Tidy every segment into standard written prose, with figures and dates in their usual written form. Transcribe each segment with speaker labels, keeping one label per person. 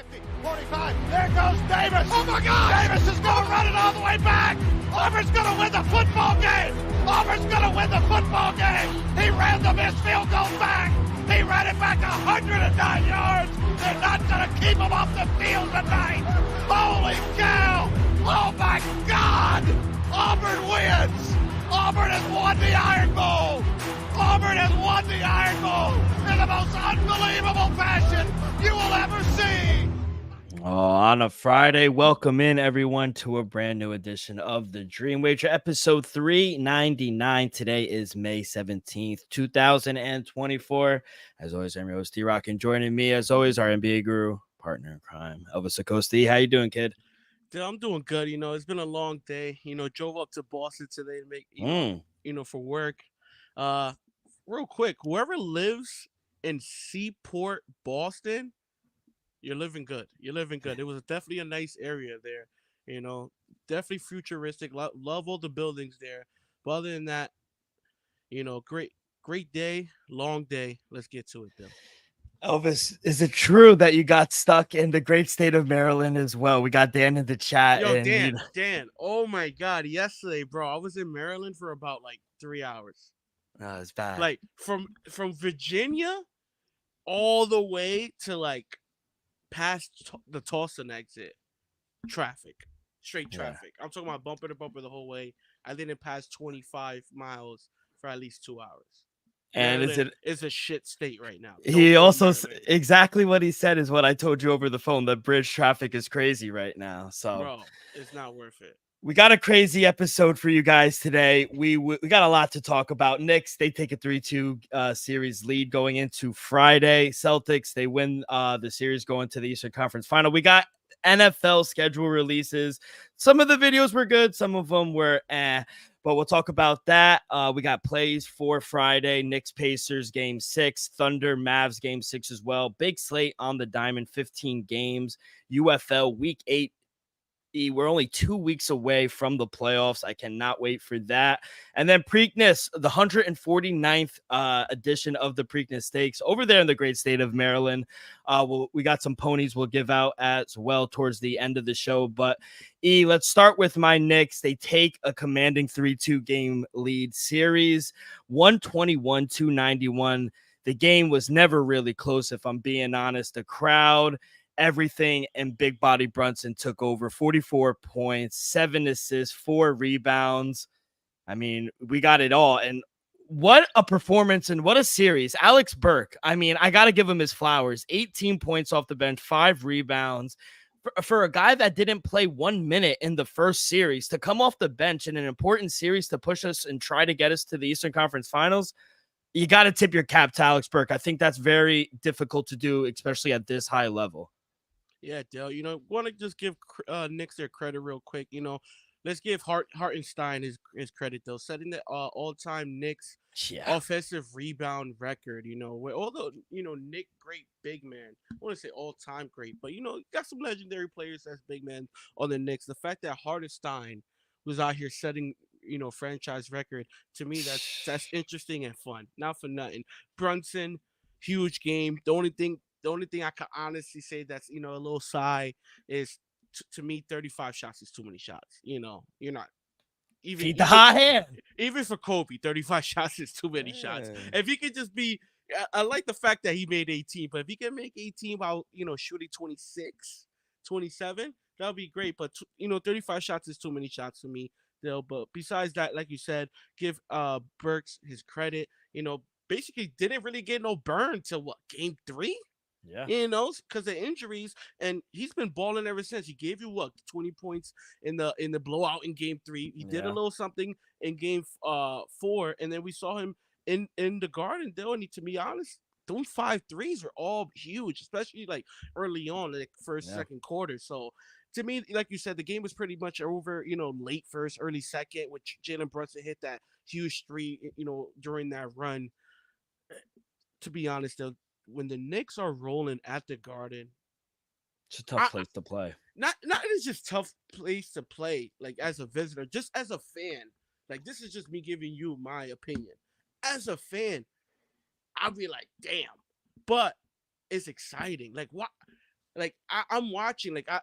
Speaker 1: 50, 45, there goes Davis.
Speaker 2: Oh my God!
Speaker 1: Davis is going to run it all the way back. Auburn's going to win the football game. Auburn's going to win the football game. He ran the missed field goal back. He ran it back 109 yards. They're not going to keep him off the field tonight. Holy cow. Oh my God. Auburn wins. Auburn has won the Iron Bowl. Auburn has won the Iron Bowl in the most unbelievable fashion you will ever see.
Speaker 3: Oh, on a Friday, welcome in everyone to a brand new edition of the Dream Wager, episode 399. Today is May 17th, 2024. As always, I'm your host, D-Rock, and joining me, as always, our NBA guru, partner in crime, Elvis Acosta. How you doing, kid?
Speaker 2: Dude, I'm doing good. It's been a long day. Drove up to Boston today to make, for work. Real quick, whoever lives in Seaport, Boston, you're living good. You're living good. It was definitely a nice area there. Definitely futuristic. Love all the buildings there. But other than that, great day, long day. Let's get to it, Bill.
Speaker 3: Elvis, is it true that you got stuck in the great state of Maryland as well? We got Dan in the chat.
Speaker 2: Yo, Dan. Oh my God. Yesterday, bro, I was in Maryland for about 3 hours.
Speaker 3: Oh, it's bad.
Speaker 2: Like from Virginia all the way to past the Towson exit. Straight traffic. I'm talking about bumper to bumper the whole way. I didn't pass 25 miles for at least 2 hours.
Speaker 3: And
Speaker 2: it's a shit state right now.
Speaker 3: He also exactly what he said is what I told you over the phone. The bridge traffic is crazy right now. So,
Speaker 2: bro, it's not worth it.
Speaker 3: We got a crazy episode for you guys today. We got a lot to talk about. Knicks, they take a 3-2 series lead going into Friday. Celtics, they win the series going to the Eastern Conference Final. We got NFL schedule releases. Some of the videos were good. Some of them were but we'll talk about that. We got plays for Friday. Knicks Pacers game 6, Thunder Mavs game 6 as well. Big slate on the diamond, 15 games. UFL week 8. We're only 2 weeks away from the playoffs. I cannot wait for that. And then Preakness, the 149th edition of the Preakness Stakes over there in the great state of Maryland. We got some ponies we'll give out as well towards the end of the show. But let's start with my Knicks. They take a commanding 3-2 game lead series, 121-291. The game was never really close, if I'm being honest. The crowd, everything, and Big Body Brunson took over. 44 points, 7 assists, 4 rebounds. I mean, we got it all. And what a performance and what a series. Alex Burke, I mean, I got to give him his flowers. 18 points off the bench, 5 rebounds. For a guy that didn't play 1 minute in the first series, to come off the bench in an important series to push us and try to get us to the Eastern Conference Finals, you got to tip your cap to Alex Burke. I think that's very difficult to do, especially at this high level.
Speaker 2: Yeah, Dale, want to just give Knicks their credit real quick. Let's give Hartenstein his credit, though, setting the all-time Knicks offensive rebound record, where although, Nick, great big man, I want to say all-time great, but, got some legendary players as big men on the Knicks. The fact that Hartenstein was out here setting, franchise record, to me, that's interesting and fun. Not for nothing. Brunson, huge game. The only thing I can honestly say that's, a little sigh is, to me, 35 shots is too many shots. You're not even
Speaker 3: the hot hand.
Speaker 2: Even for Kobe, 35 shots is too many shots. If he could just be, I like the fact that he made 18, but if he can make 18 while, shooting 26, 27, that would be great. But, 35 shots is too many shots for me, Bill. But besides that, like you said, give Burks his credit. Basically didn't really get no burn till game 3?
Speaker 3: Yeah.
Speaker 2: Because of injuries, and he's been balling ever since. He gave you 20 points in the blowout in game 3. He did a little something in game 4, and then we saw him in the Garden, though. And to be honest, those 5 threes are all huge, especially early on, second quarter. So to me, like you said, the game was pretty much over. Late first, early second, which Jalen Brunson hit that huge 3. During that run. To be honest, though, when the Knicks are rolling at the Garden,
Speaker 3: it's a tough place to play.
Speaker 2: Not it's just tough place to play, as a visitor, just as a fan. This is just me giving you my opinion. As a fan, I'll be like, damn. But it's exciting. What I'm watching. I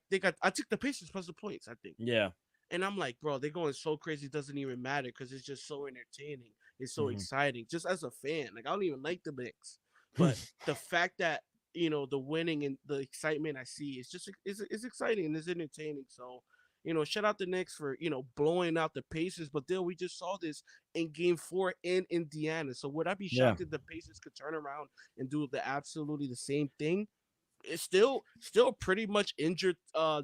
Speaker 2: think I took the Pacers plus the points. I think.
Speaker 3: Yeah.
Speaker 2: And I'm like, bro, they're going so crazy. It doesn't even matter because it's just so entertaining. It's so
Speaker 3: Mhm.
Speaker 2: exciting. Just as a fan, like I don't even like the Knicks, but the fact that the winning and the excitement I see is just is exciting and it's entertaining. So, shout out the Knicks for blowing out the Pacers. But then we just saw this in Game 4 in Indiana. So would I be
Speaker 3: Yeah.
Speaker 2: shocked if the Pacers could turn around and do the absolutely the same thing? It's still pretty much injured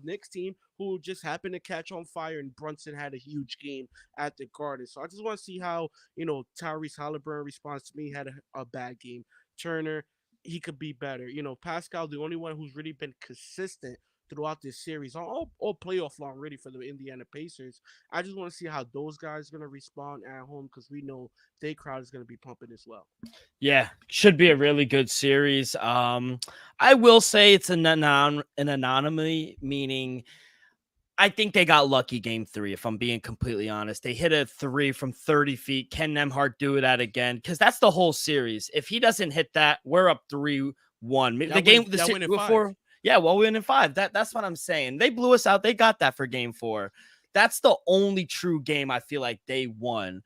Speaker 2: Knicks team who just happened to catch on fire, and Brunson had a huge game at the Garden. So I just want to see how Tyrese Halliburton responds to me. He had a bad game. Turner, he could be better. Pascal, the only one who's really been consistent throughout this series, all playoff long, really for the Indiana Pacers. I just want to see how those guys are gonna respond at home because we know their crowd is gonna be pumping as well.
Speaker 3: Yeah, should be a really good series. I will say it's an anomaly, meaning I think they got lucky game 3, if I'm being completely honest. They hit a 3 from 30 feet. Can Nembhard do that again? Because that's the whole series. If he doesn't hit that, we're up 3-1.
Speaker 2: That win in five.
Speaker 3: Before, yeah, well, we win in 5. That's what I'm saying. They blew us out. They got that for game 4. That's the only true game I feel like they won.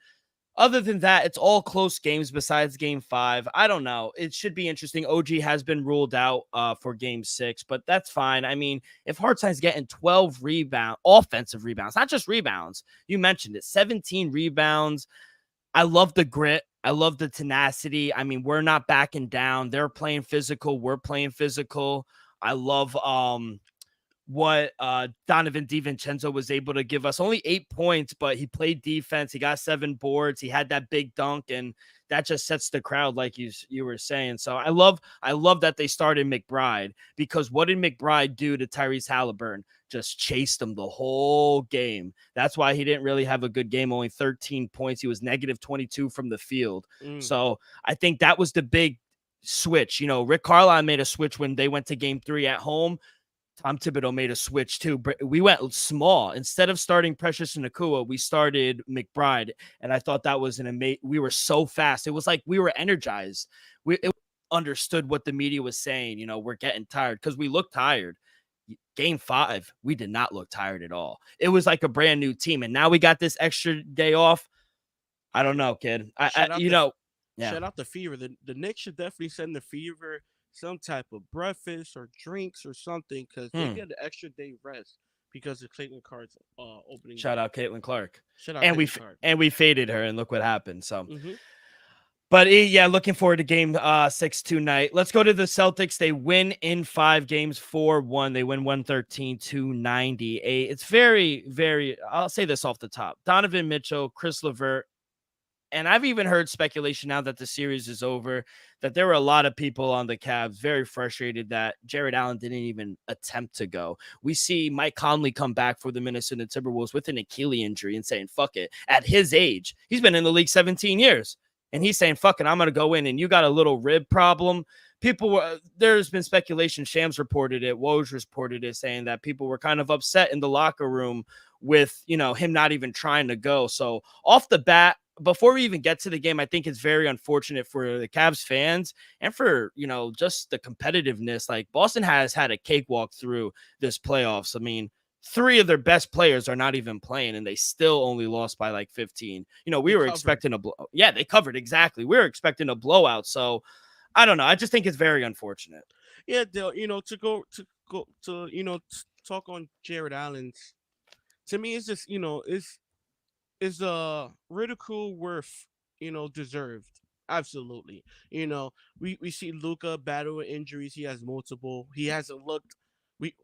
Speaker 3: Other than that, it's all close games besides game 5. I don't know. It should be interesting. OG has been ruled out for game 6, but that's fine. I mean, if Hartenstein's getting 12 offensive rebounds, not just rebounds, you mentioned it, 17 rebounds. I love the grit. I love the tenacity. I mean, we're not backing down. They're playing physical. We're playing physical. I love what Donovan DiVincenzo was able to give us. Only 8 points, but he played defense. He got 7 boards. He had that big dunk, and that just sets the crowd, like you were saying. So I love that they started McBride, because what did McBride do to Tyrese Halliburton? Just chased him the whole game. That's why he didn't really have a good game. Only 13 points. He was negative 22 from the field. So I think that was the big switch. Rick Carlisle made a switch when they went to game 3 at home. Tom Thibodeau made a switch too. We went small. Instead of starting Precious and Nakua, we started McBride. And I thought that was we were so fast. It was like we were energized. It understood what the media was saying. We're getting tired because we looked tired. Game 5, we did not look tired at all. It was like a brand new team. And now we got this extra day off. I don't know, kid.
Speaker 2: Shout out the Fever. The Knicks should definitely send the Fever some type of breakfast or drinks or something because they get an extra day rest because of Caitlin Clark's opening.
Speaker 3: Shout out Caitlin Clark.
Speaker 2: Clark.
Speaker 3: And we faded her, and look what happened. So, but yeah, looking forward to game 6 tonight. Let's go to the Celtics. They win in 5 games, 4-1. They win 113-98. It's very, very. I'll say this off the top: Donovan Mitchell, Chris LeVert. And I've even heard speculation now that the series is over, that there were a lot of people on the Cavs very frustrated that Jared Allen didn't even attempt to go. We see Mike Conley come back for the Minnesota Timberwolves with an Achilles injury and saying, fuck it. At his age, he's been in the league 17 years. And he's saying, fuck it, I'm going to go in. And you got a little rib problem. There's been speculation. Shams reported it. Woj reported it, saying that people were kind of upset in the locker room with, him not even trying to go. So off the bat, before we even get to the game, I think it's very unfortunate for the Cavs fans and for, just the competitiveness. Like, Boston has had a cakewalk through this playoffs. I mean, 3 of their best players are not even playing, and they still only lost by like 15. We were expecting a blow. Yeah, they covered. Exactly. We were expecting a blowout. So I don't know. I just think it's very unfortunate.
Speaker 2: Yeah, Dale, to talk on Jared Allen's, to me, it's just, is ridicule worth deserved? Absolutely. We see Luka battle with injuries. He has multiple. He hasn't looked.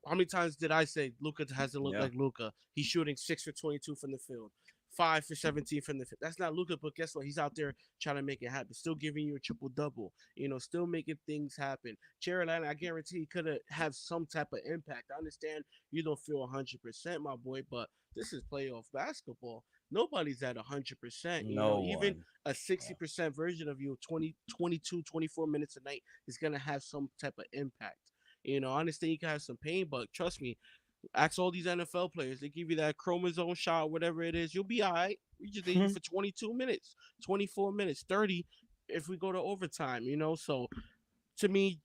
Speaker 2: How many times did I say Luka hasn't looked like Luka? He's shooting 6 for 22 from the field, 5 for 17 from the field. That's not Luka, but guess what? He's out there trying to make it happen. Still giving you a triple double. Still making things happen. Jared Allen, I guarantee he could have some type of impact. I understand you don't feel 100%, my boy, but this is playoff basketball. Nobody's at 100%. Even a 60% version of you, 20, 22, 24 minutes a night is going to have some type of impact. I understand you can have some pain, but trust me, ask all these NFL players. They give you that chromosome shot, whatever it is. You'll be all right. We just need you for 22 minutes, 24 minutes, 30 if we go to overtime, So to me,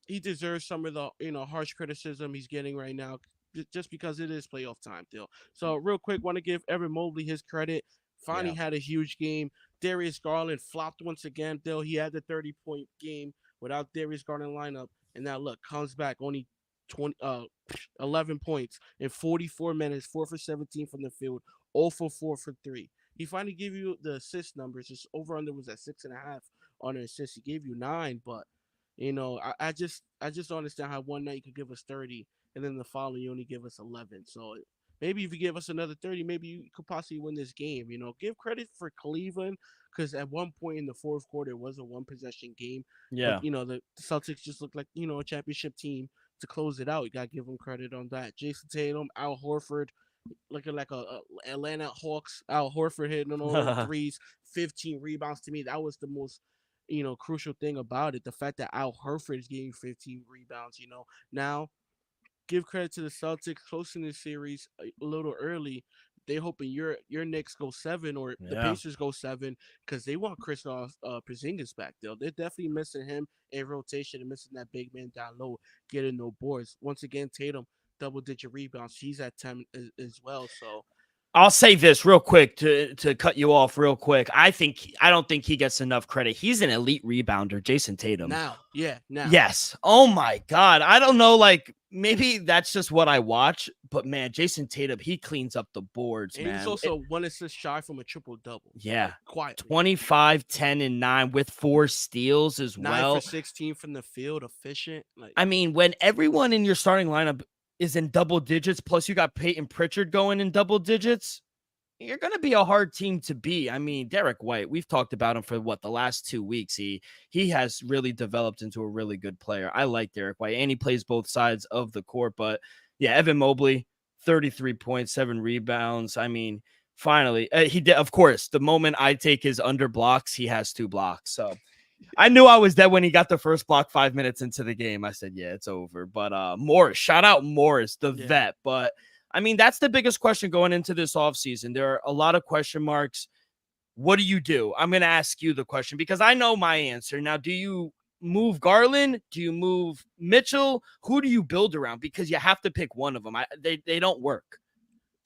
Speaker 2: he deserves some of the harsh criticism he's getting right now, just because it is playoff time, Dill. So real quick, want to give Evan Mobley his credit. Finally
Speaker 3: Yeah.
Speaker 2: had a huge game. Darius Garland flopped once again, Dill. He had the 30-point game without Darius Garland lineup, and now look, comes back only 11 points in 44 minutes, 4 for 17 from the field, 0 for 4 for 3. He finally gave you the assist numbers. His over under was at 6.5 on the assists. He gave you 9, but I just don't understand how one night you could give us 30 and then the following you only give us 11. So maybe if you give us another 30, maybe you could possibly win this game. Give credit for Cleveland, because at one point in the fourth quarter it was a one possession game. But
Speaker 3: Yeah.
Speaker 2: the Celtics just looked like a championship team to close it out. You gotta give them credit on that. Jason Tatum, Al Horford, looking like a Atlanta Hawks. Al Horford hitting all them threes, 15 rebounds. To me, that was the most crucial thing about it. The fact that Al Horford is getting 15 rebounds. Now give credit to the Celtics closing this series a little early. They hoping your Knicks go 7 or the Pacers go 7, because they want Kristaps Porzingis back. They're definitely missing him in rotation and missing that big man down low, getting no boards. Once again, Tatum double-digit rebounds. He's at 10 as well. So
Speaker 3: I'll say this real quick to cut you off real quick. I don't think he gets enough credit. He's an elite rebounder, Jason Tatum.
Speaker 2: Now.
Speaker 3: Yes. Oh my God. I don't know. Like, maybe that's just what I watch, but man, Jason Tatum, he cleans up the boards,
Speaker 2: and
Speaker 3: man.
Speaker 2: He's also one assist shy from a triple double.
Speaker 3: Yeah.
Speaker 2: Like, quietly.
Speaker 3: 25, 10, and 9 with 4 steals as
Speaker 2: 9 for 16 from the field, efficient.
Speaker 3: I mean, when everyone in your starting lineup is in double digits, plus you got Peyton Pritchard going in double digits, you're going to be a hard team to beat. I mean, Derek White, we've talked about him for the last 2 weeks. He has really developed into a really good player. I like Derek White, and he plays both sides of the court. But yeah, Evan Mobley, 33 points, 7 rebounds. I mean, finally, he did. Of course, the moment I take his under blocks, he has 2 blocks. So I knew I was dead when he got the first block 5 minutes into the game. I said, yeah, it's over. But Morris, shout out Morris, the vet. But I mean, that's the biggest question going into this offseason. There are a lot of question marks. What do you do? I'm going to ask you the question because I know my answer. Now, do you move Garland? Do you move Mitchell? Who do you build around? Because you have to pick one of them. They don't work.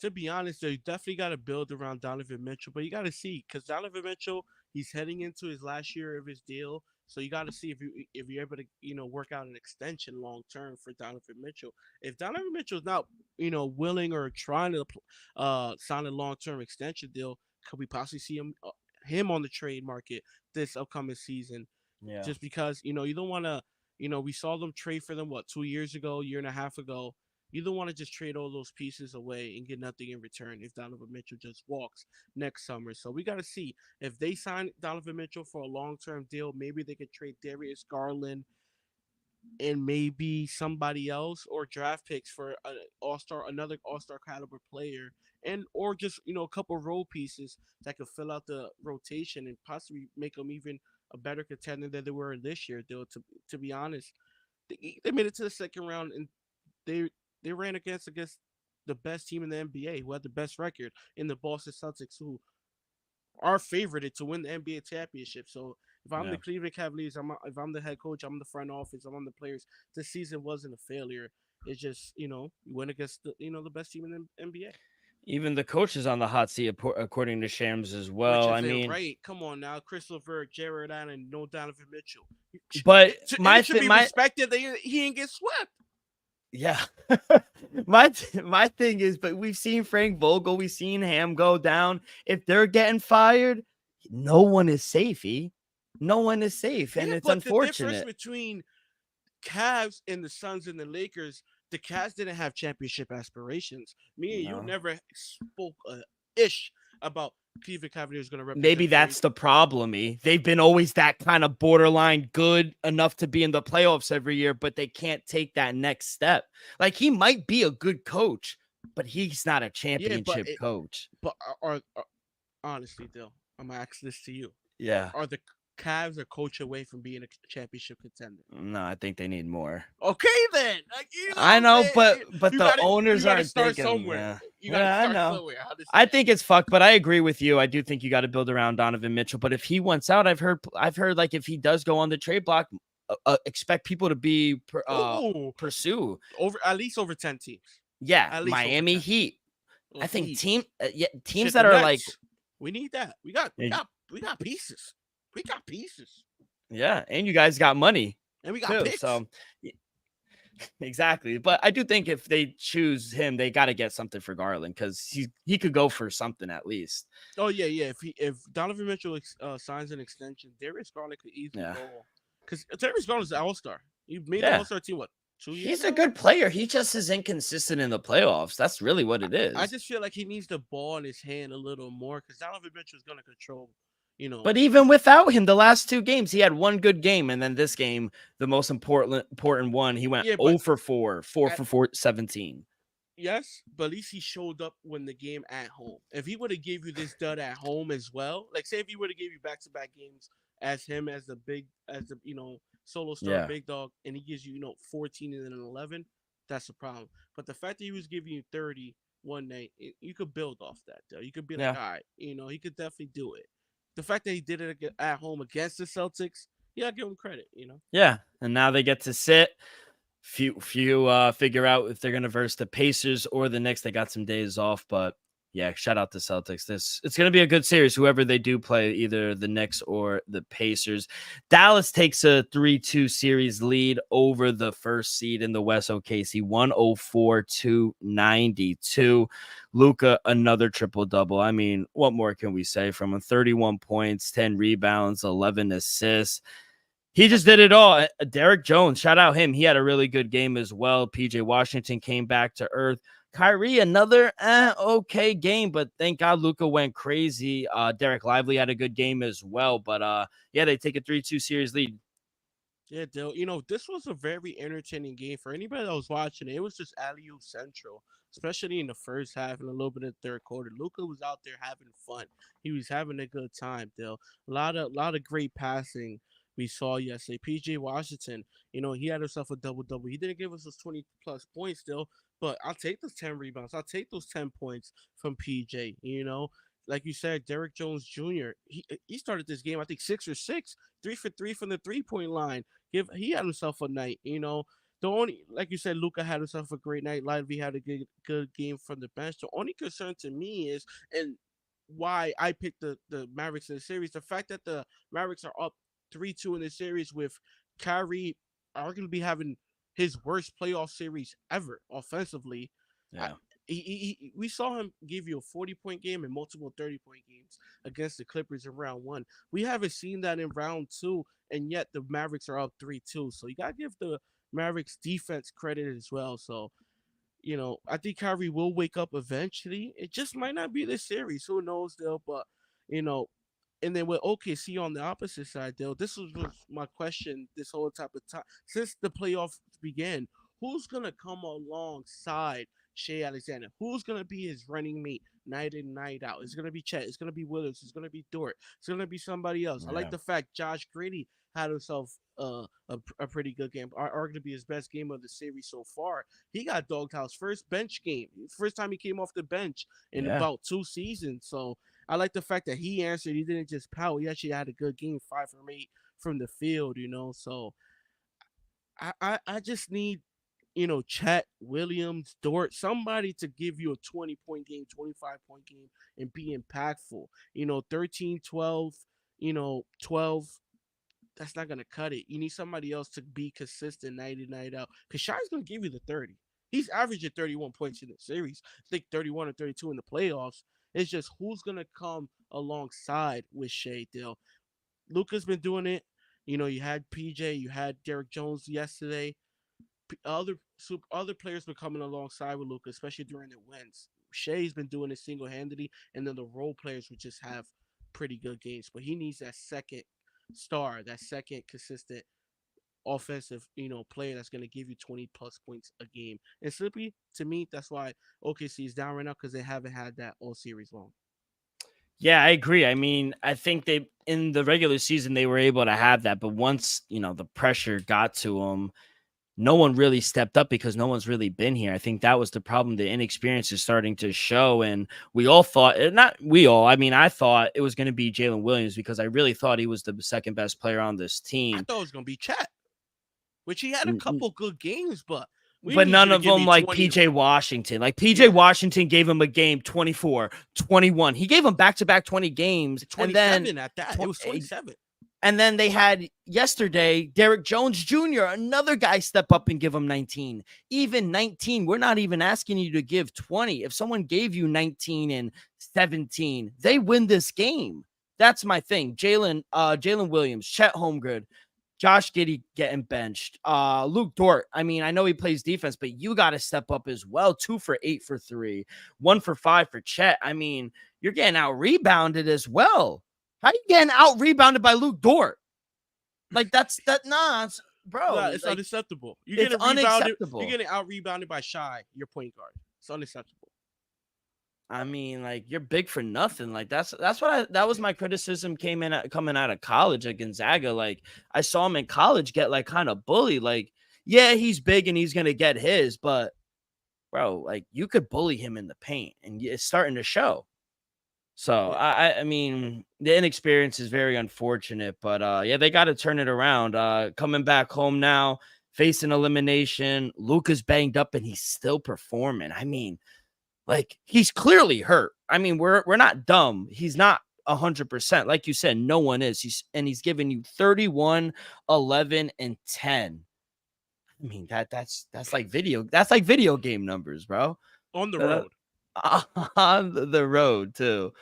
Speaker 2: To be honest, though, you definitely got to build around Donovan Mitchell, but you got to see, because Donovan Mitchell, he's heading into his last year of his deal, so you got to see if you're able to work out an extension long term for Donovan Mitchell. If Donovan Mitchell's not willing or trying to sign a long term extension deal, could we possibly see him on the trade market this upcoming season?
Speaker 3: Yeah.
Speaker 2: Just because you don't want to, we saw them trade for them 2 years ago, year and a half ago. You don't want to just trade all those pieces away and get nothing in return if Donovan Mitchell just walks next summer. So we got to see if they sign Donovan Mitchell for a long-term deal. Maybe they could trade Darius Garland and maybe somebody else, or draft picks for another all-star caliber player, and or just a couple role pieces that could fill out the rotation and possibly make them even a better contender than they were this year. Though, to be honest, they made it to the second round and they ran against the best team in the NBA, who had the best record in the Boston Celtics, who are favored to win the NBA championship. So if I'm the Cleveland Cavaliers, if I'm the head coach, I'm the front office, I'm on the players. This season wasn't a failure. It's just you went against the best team in the NBA.
Speaker 3: Even the coach is on the hot seat, according to Shams as well. I mean,
Speaker 2: right? Come on now, Chris LeVert, Jared Allen, no Donovan Mitchell.
Speaker 3: But
Speaker 2: it should be respected that he didn't get swept.
Speaker 3: Yeah. my thing is, but we've seen Frank Vogel, we've seen Ham go down. If they're getting fired, no one is safe. No one is safe, and it's unfortunate.
Speaker 2: The difference between Cavs and the Suns and the Lakers, the Cavs didn't have championship aspirations. Me and you never spoke a ish about Cleveland Cavaliers going to represent.
Speaker 3: Maybe that's the problem. They've been always that kind of borderline good enough to be in the playoffs every year, but they can't take that next step. Like, he might be a good coach, but he's not a championship coach.
Speaker 2: But are honestly, Dill, I'm gonna ask this to you.
Speaker 3: Yeah.
Speaker 2: Are the Cavs a coach away from being a championship contender?
Speaker 3: No, I think they need more.
Speaker 2: Okay, then.
Speaker 3: I know, but the owners aren't thinking.
Speaker 2: Somewhere.
Speaker 3: Yeah.
Speaker 2: You gotta start somewhere.
Speaker 3: I think it's fucked, but I agree with you. I do think you got to build around Donovan Mitchell. But if he wants out, I've heard like if he does go on the trade block, expect people to be
Speaker 2: Oh,
Speaker 3: pursue
Speaker 2: at least over 10 teams.
Speaker 3: Yeah,
Speaker 2: At least over
Speaker 3: Miami
Speaker 2: 10.
Speaker 3: Heat.
Speaker 2: Oh,
Speaker 3: I think
Speaker 2: Heat.
Speaker 3: teams
Speaker 2: Shit,
Speaker 3: that
Speaker 2: the
Speaker 3: are like
Speaker 2: Nets. We need that. We got pieces. We got pieces.
Speaker 3: yeah, and you guys got money
Speaker 2: And we got
Speaker 3: too.
Speaker 2: picks.
Speaker 3: So exactly. But I do think if they choose him, they got to get something for Garland because he could go for something at least.
Speaker 2: Oh yeah. If Donovan Mitchell signs an extension, Darius Garland could easily
Speaker 3: Yeah.
Speaker 2: go. Because Darius Garland's an All-Star. He made the
Speaker 3: Yeah.
Speaker 2: All-Star team, what, 2 years
Speaker 3: He's
Speaker 2: ago?
Speaker 3: a good player. He just is inconsistent in the playoffs. That's really what it is.
Speaker 2: I just feel like he needs the ball in his hand a little more because Donovan Mitchell is going to control,
Speaker 3: But even without him, the last 2 games, he had one good game. And then this game, the most important one, he went 0 for 4, 4 for 4, 17.
Speaker 2: Yes, but at least he showed up when the game at home. If he would have gave you this dud at home as well, like say if he would have gave you back-to-back games as him as the solo star big dog, and he gives you 14 and then 11, that's a problem. But the fact that he was giving you 30 one night, you could build off that. Though you could be like, all right, he could definitely do it. The fact that he did it at home against the Celtics, yeah, I give him credit.
Speaker 3: Yeah, and now they get to sit. Few figure out if they're going to verse the Pacers or the Knicks. They got some days off, but yeah, shout out to Celtics. It's going to be a good series, whoever they do play, either the Knicks or the Pacers. Dallas takes a 3-2 series lead over the first seed in the West, OKC, 104-92. Luka, another triple-double. I mean, what more can we say from him? 31 points, 10 rebounds, 11 assists. He just did it all. Derek Jones, shout out him. He had a really good game as well. PJ Washington came back to earth. Kyrie, another okay game, but thank God Luka went crazy. Derek Lively had a good game as well. But yeah, they take a 3-2 series lead.
Speaker 2: Yeah, Dale. This was a very entertaining game for anybody that was watching it. It was just alley-oop central, especially in the first half and a little bit of the third quarter. Luka was out there having fun. He was having a good time, Dale. A lot of great passing we saw yesterday. PJ Washington, he had himself a double-double. He didn't give us those 20-plus points still, but I'll take those 10 rebounds. I'll take those 10 points from PJ, Like you said, Derek Jones Jr., he started this game, I think, 6 or 6, 3 for 3 from the three-point line. He had himself a night, The only, like you said, Luka had himself a great night. Lively had a good game from the bench. The only concern to me is, and why I picked the Mavericks in the series, the fact that the Mavericks are up 3-2 in the series with Kyrie arguably having his worst playoff series ever offensively.
Speaker 3: Yeah.
Speaker 2: We saw him give you a 40-point game and multiple 30-point games against the Clippers in round 1. We haven't seen that in round 2, and yet the Mavericks are up 3-2. So you got to give the Mavericks defense credit as well. So, I think Kyrie will wake up eventually. It just might not be this series. Who knows, though? But, and then with OKC on the opposite side, though, this was my question this whole type of time. Since the playoffs began, who's going to come alongside Shea Alexander? Who's going to be his running mate night in, night out? It's going to be Chet. It's going to be Williams. It's going to be Dort. It's going to be somebody else. Yeah. I like the fact Josh Giddey had himself a pretty good game, arguably his best game of the series so far. He got dogged out. First bench game. First time he came off the bench in about 2 seasons. So I like the fact that he answered. He didn't just pout. He actually had a good game, 5 from 8 from the field, So I just need, Chet, Williams, Dort, somebody to give you a 20-point game, 25-point game, and be impactful. 13, 12, 12. That's not going to cut it. You need somebody else to be consistent night in, night out. Because Shai's going to give you the 30. He's averaging 31 points in the series. I think 31 or 32 in the playoffs. It's just who's going to come alongside with Shea, Dale. Luka's been doing it. You had PJ, you had Derek Jones yesterday. Other players been coming alongside with Luka, especially during the wins. Shea's been doing it single-handedly, and then the role players would just have pretty good games. But he needs that second star, that second consistent offensive, player that's going to give you 20-plus points a game. And simply, to me, that's why OKC is down right now, because they haven't had that all series long.
Speaker 3: Yeah, I agree. I mean, I think they in the regular season they were able to have that, but once the pressure got to them, no one really stepped up because no one's really been here. I think that was the problem. The inexperience is starting to show, and we all thought, not we all, I mean, I thought it was going to be Jalen Williams because I really thought he was the second best player on this team.
Speaker 2: I thought it was going to be Chet. which he had a couple good games, but
Speaker 3: but none of them like
Speaker 2: 20.
Speaker 3: PJ Washington. Like PJ Washington gave him a game 24, 21. He gave him back-to-back 20 games.
Speaker 2: 27
Speaker 3: and then
Speaker 2: at that. It was 27.
Speaker 3: And then they had yesterday, Derrick Jones Jr., another guy step up and give him 19. Even 19, we're not even asking you to give 20. If someone gave you 19 and 17, they win this game. That's my thing. Jalen Williams, Chet Holmgren, Josh Giddey getting benched. Luke Dort. I mean, I know he plays defense, but you got to step up as well. 2 for 8 for 3, 1 for 5 for Chet. I mean, you're getting out rebounded as well. How you getting out rebounded by Luke Dort? Like bro.
Speaker 2: No, it's unacceptable. You're getting out rebounded by Shy, your point guard. It's unacceptable.
Speaker 3: I mean, like, you're big for nothing. Like, that was my criticism coming out of college at Gonzaga. Like, I saw him in college get like kind of bullied. Like, yeah, he's big and he's gonna get his, but bro, like, you could bully him in the paint, and it's starting to show. So I mean, the inexperience is very unfortunate, but they got to turn it around. Coming back home now, facing elimination. Luka's banged up and he's still performing. I mean, like, he's clearly hurt. I mean, we're not dumb. He's not 100%. Like you said, no one is. He's giving you 31, 11, and 10. I mean, that's like video game numbers, bro.
Speaker 2: On the road.
Speaker 3: On the road too.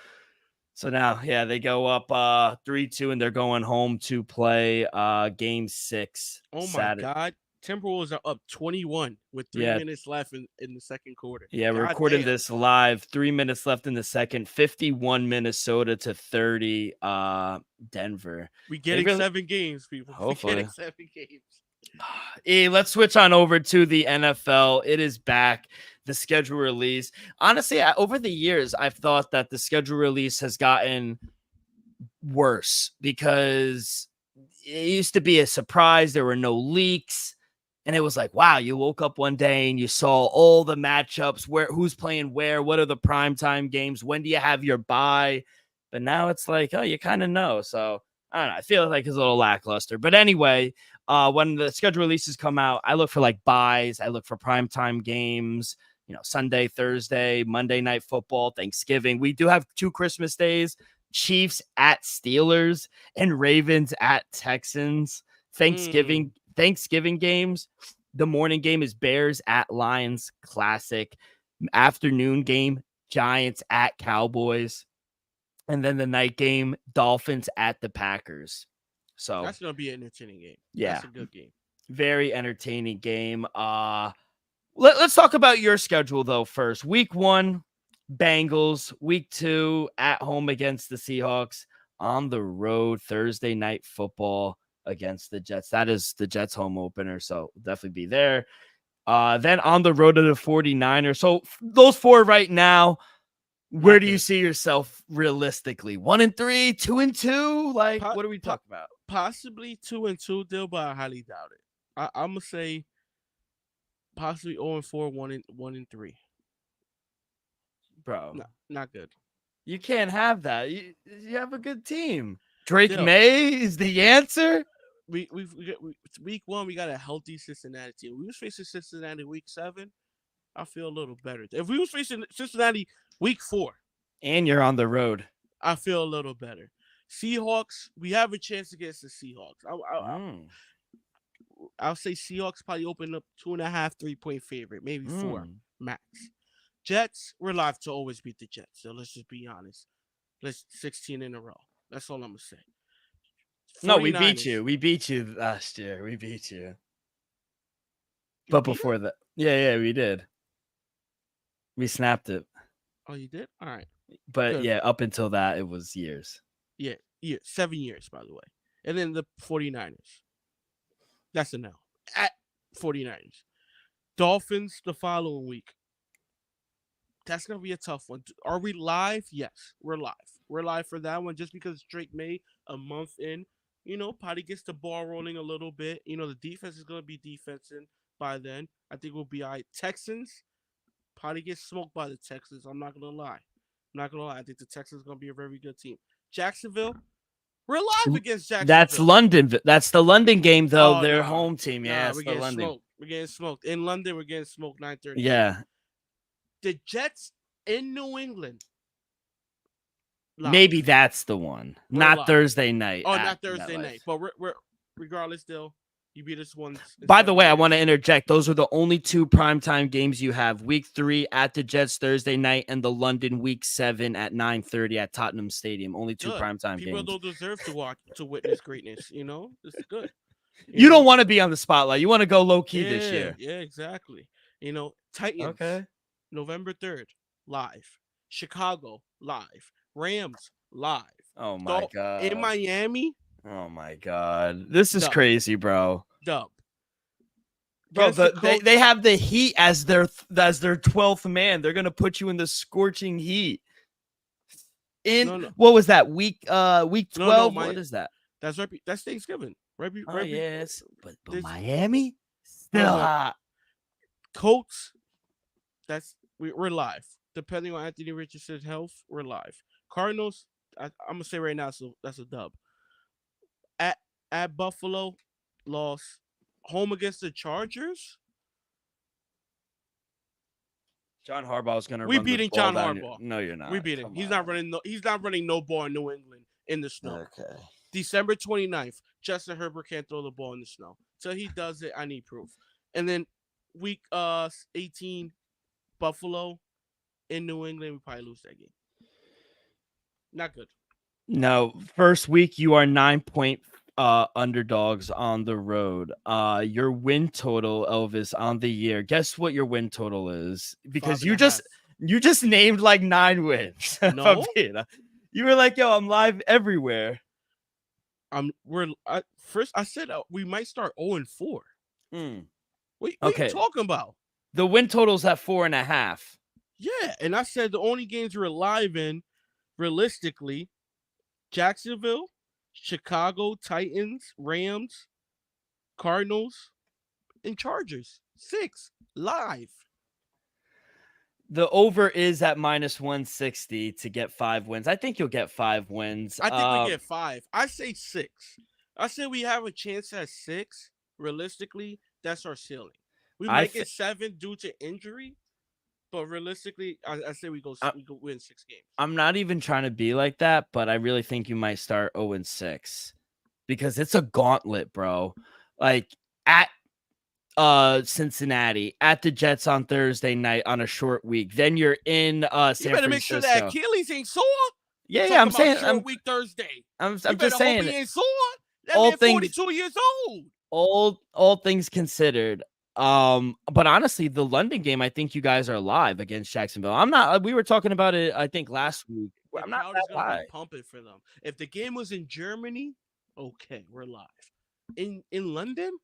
Speaker 3: So now, they go up 3-2, and they're going home to play game 6.
Speaker 2: Oh my God. Timberwolves are up 21 with 3 minutes left in the second quarter.
Speaker 3: Yeah, we're recording this live. 3 minutes left in the second. 51 Minnesota to 30 Denver.
Speaker 2: We getting 7 games, people.
Speaker 3: Hopefully.
Speaker 2: We getting 7 games.
Speaker 3: Let's switch on over to the NFL. It is back. The schedule release. Honestly, over the years, I've thought that the schedule release has gotten worse because it used to be a surprise. There were no leaks. And it was like, wow, you woke up one day and you saw all the matchups, who's playing where, what are the primetime games, when do you have your bye? But now it's like, oh, you kind of know. So I don't know. I feel like it's a little lackluster. But anyway, when the schedule releases come out, I look for like buys. I look for primetime games, Sunday, Thursday, Monday Night Football, Thanksgiving. We do have 2 Christmas days, Chiefs at Steelers and Ravens at Texans. Thanksgiving games. The morning game is Bears at Lions, classic. Afternoon game, Giants at Cowboys. And then the night game, Dolphins at the Packers. So
Speaker 2: that's going to be an entertaining game.
Speaker 3: Yeah.
Speaker 2: That's a good game.
Speaker 3: Very entertaining game. Let's talk about your schedule, though, first. Week 1, Bengals. Week 2, at home against the Seahawks. On the road, Thursday Night Football against the Jets. That is the Jets home opener, so definitely be there. Then on the road to the 49ers. So those 4 right now, where do you see yourself realistically? 1-3, 2-2? Like, what are we talking about?
Speaker 2: Possibly 2-2, Dill, but I highly doubt it. I'm going to say possibly 0-4, 1-3.
Speaker 3: Bro.
Speaker 2: No, not good.
Speaker 3: You can't have that. You have a good team. Drake May is the answer.
Speaker 2: Week 1, we got a healthy Cincinnati team. We was facing Cincinnati week 7. I feel a little better. If we was facing Cincinnati week 4,
Speaker 3: and you're on the road,
Speaker 2: I feel a little better. Seahawks, we have a chance against the Seahawks. I'll say Seahawks probably open up 2.5, 3-point favorite, maybe 4 max. Jets, we're live to always beat the Jets. So let's just be honest. Let's 16 in a row. That's all I'm gonna say. 49ers.
Speaker 3: No, we beat you. We beat you last year. We beat you. But before that, yeah, we did. We snapped it.
Speaker 2: Oh, you did? All right.
Speaker 3: But good. Yeah, up until that, it was years.
Speaker 2: Yeah, 7 years, by the way. And then the 49ers. That's a no. At 49ers. Dolphins the following week. That's going to be a tough one. Are we live? Yes, we're live. We're live for that one just because Drake May, a month in, probably gets the ball rolling a little bit. The defense is going to be defensing by then. I think we'll be all right. Texans, probably get smoked by the Texans. I'm not going to lie. I think the Texans are going to be a very good team. Jacksonville, We're live against Jacksonville.
Speaker 3: That's London. That's the London game, though. Their
Speaker 2: nah.
Speaker 3: home team. Yeah,
Speaker 2: we're
Speaker 3: it's the
Speaker 2: getting
Speaker 3: London.
Speaker 2: smoked. We're getting smoked. In London, we're getting smoked 9:30.
Speaker 3: Yeah.
Speaker 2: The Jets in New England. Live.
Speaker 3: Maybe that's the one.
Speaker 2: We're
Speaker 3: not
Speaker 2: live.
Speaker 3: Thursday night.
Speaker 2: Oh, not Thursday night. But we're regardless, still, you beat us once.
Speaker 3: By the way, I want to interject. Those are the only 2 primetime games you have. Week 3 at the Jets Thursday night, and the London Week 7 at 9:30 at Tottenham Stadium. Only 2 primetime games.
Speaker 2: People don't deserve to witness greatness. This is good.
Speaker 3: You don't want to be on the spotlight. You want to go low key this year.
Speaker 2: Yeah, exactly. Titans.
Speaker 3: Okay.
Speaker 2: November 3rd, live. Chicago, live. Rams, live.
Speaker 3: Oh my God.
Speaker 2: In Miami.
Speaker 3: Oh my God. This is crazy, bro.
Speaker 2: Dub.
Speaker 3: Bro, they have the Heat as their 12th man. They're gonna put you in the scorching heat. What was that week? Week 12. What is that?
Speaker 2: That's Thanksgiving.
Speaker 3: Yes, but Miami still hot.
Speaker 2: Colts. We're live. Depending on Anthony Richardson's health, we're live. Cardinals. I'm gonna say right now, so that's a dub. At Buffalo, loss. Home against the Chargers.
Speaker 3: John Harbaugh's gonna.
Speaker 2: We beating John Harbaugh.
Speaker 3: No, you're not.
Speaker 2: We beat him. He's not running. He's not running no ball in New England in the snow.
Speaker 3: Okay.
Speaker 2: December 29th. Justin Herbert can't throw the ball in the snow. So he does it. I need proof. And then week 18, Buffalo in New England. We probably lose that game. Not good.
Speaker 3: No, first week you are 9-point underdogs on the road. Your win total, Elvis, on the year. Guess what your win total is? Because you just named like 9 wins.
Speaker 2: No,
Speaker 3: you were like, "Yo, I'm live everywhere."
Speaker 2: First I said we might start 0-4. What are you talking about?
Speaker 3: The win total's at 4.5.
Speaker 2: Yeah, and I said the only games we're live in, realistically, Jacksonville, Chicago, Titans, Rams, Cardinals, and Chargers. 6 live.
Speaker 3: The over is at -160 to get 5 wins. I think you'll get 5 wins.
Speaker 2: I think we get 5. I say 6. I say we have a chance at 6. Realistically, that's our ceiling. We might get 7 due to injury, but realistically, I say we go win 6 games.
Speaker 3: I'm not even trying to be like that, but I really think you might start 0-6 because it's a gauntlet, bro. Like at Cincinnati, at the Jets on Thursday night on a short week. Then you're in San Francisco.
Speaker 2: You better make sure that Achilles ain't sore.
Speaker 3: Yeah, I'm saying
Speaker 2: short week Thursday.
Speaker 3: I'm just saying
Speaker 2: hope he ain't sore. That man 42 years old.
Speaker 3: All things considered. But honestly, the London game, I think you guys are live against Jacksonville. I'm not. We were talking about it, I think, last week. I'm not
Speaker 2: gonna be pumping for them. If the game was in Germany, okay, we're live. In London,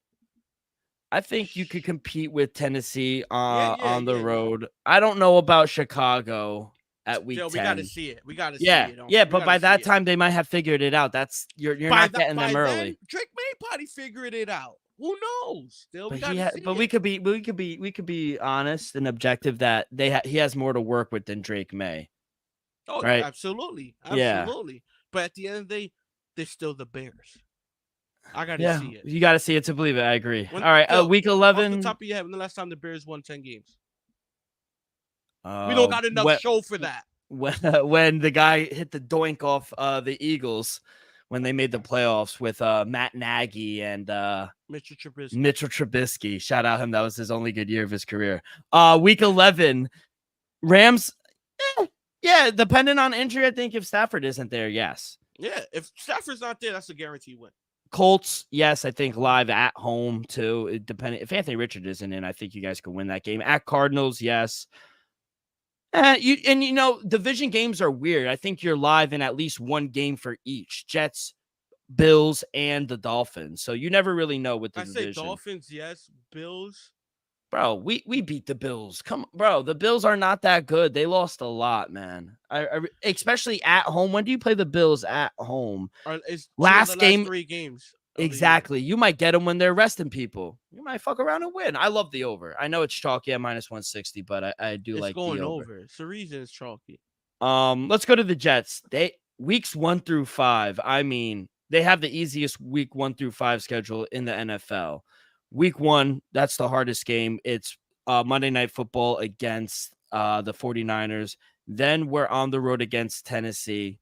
Speaker 3: I think you could compete with Tennessee on the road. I don't know about Chicago at week 10.
Speaker 2: We got to see it. We got to see it.
Speaker 3: Yeah, but by that time they might have figured it out. That's you're not getting them early.
Speaker 2: Then, Drake may probably figure it out. Who knows? Still,
Speaker 3: we could be honest and objective that he has more to work with than Drake May.
Speaker 2: Oh,
Speaker 3: right?
Speaker 2: Absolutely.
Speaker 3: Yeah.
Speaker 2: But at the end of the day, they're still the Bears. I gotta see it.
Speaker 3: You gotta see it to believe it. I agree. All right, week 11.
Speaker 2: Off the top of your head, when the last time the Bears won 10 games? We don't got enough show for that.
Speaker 3: When the guy hit the doink off the Eagles when they made the playoffs with Matt Nagy and
Speaker 2: Mitchell
Speaker 3: Trubisky. Shout out him. That was his only good year of his career. Week 11, Rams. Yeah, depending on injury, I think if Stafford isn't there, yes.
Speaker 2: Yeah, if Stafford's not there, that's a guaranteed win.
Speaker 3: Colts, yes, I think live at home too. It depending if Anthony Richards isn't in, I think you guys could win that game. At Cardinals, yes. Division games are weird. I think you're live in at least one game for each. Jets, Bills, and the Dolphins. So you never really know with the division.
Speaker 2: I say Dolphins, yes. Bills.
Speaker 3: Bro, we beat the Bills. Come on, bro. The Bills are not that good. They lost a lot, man. Especially at home. When do you play the Bills at home? Last 3 games. Exactly. You might get them when they're resting people. You might fuck around and win. I love the over. I know it's chalky at -160, but I do like the over.
Speaker 2: It's the reason it's chalky.
Speaker 3: Let's go to the Jets. weeks 1 through 5, I mean, they have the easiest week 1 through 5 schedule in the NFL. Week 1, that's the hardest game. It's Monday Night Football against the 49ers. Then we're on the road against Tennessee.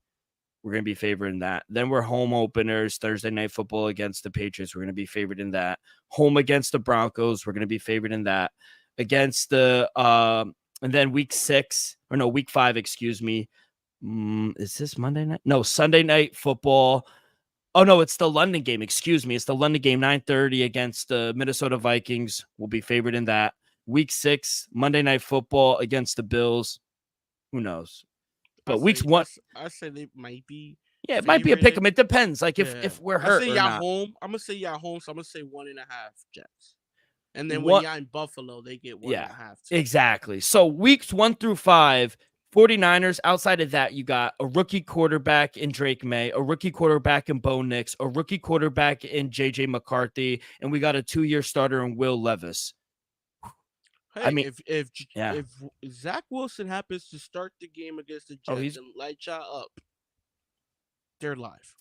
Speaker 3: We're going to be favored in that. Then we're home openers, Thursday Night Football against the Patriots. We're going to be favored in that. Home against the Broncos. We're going to be favored in that. Against the and then week 5, excuse me. Is this Monday night? No, Sunday Night Football. Oh, no, it's the London game. Excuse me. It's the London game, 9:30 against the Minnesota Vikings. We'll be favored in that. Week 6, Monday Night Football against the Bills. Who knows? But weeks 1,
Speaker 2: I say they might be.
Speaker 3: Yeah, it might be a pick 'em. It depends. Like if we're hurt
Speaker 2: say
Speaker 3: or
Speaker 2: y'all
Speaker 3: not.
Speaker 2: home. I'm gonna say y'all home. So I'm gonna say 1.5 Jets. And then when y'all in Buffalo, they get 1.5.
Speaker 3: Exactly. So weeks 1 through 5, 49ers. Outside of that, you got a rookie quarterback in Drake May, a rookie quarterback in Bo Nix, a rookie quarterback in JJ McCarthy, and we got a 2-year starter in Will Levis.
Speaker 2: Hey, I mean, if Zach Wilson happens to start the game against the Jets and light y'all up, they're live.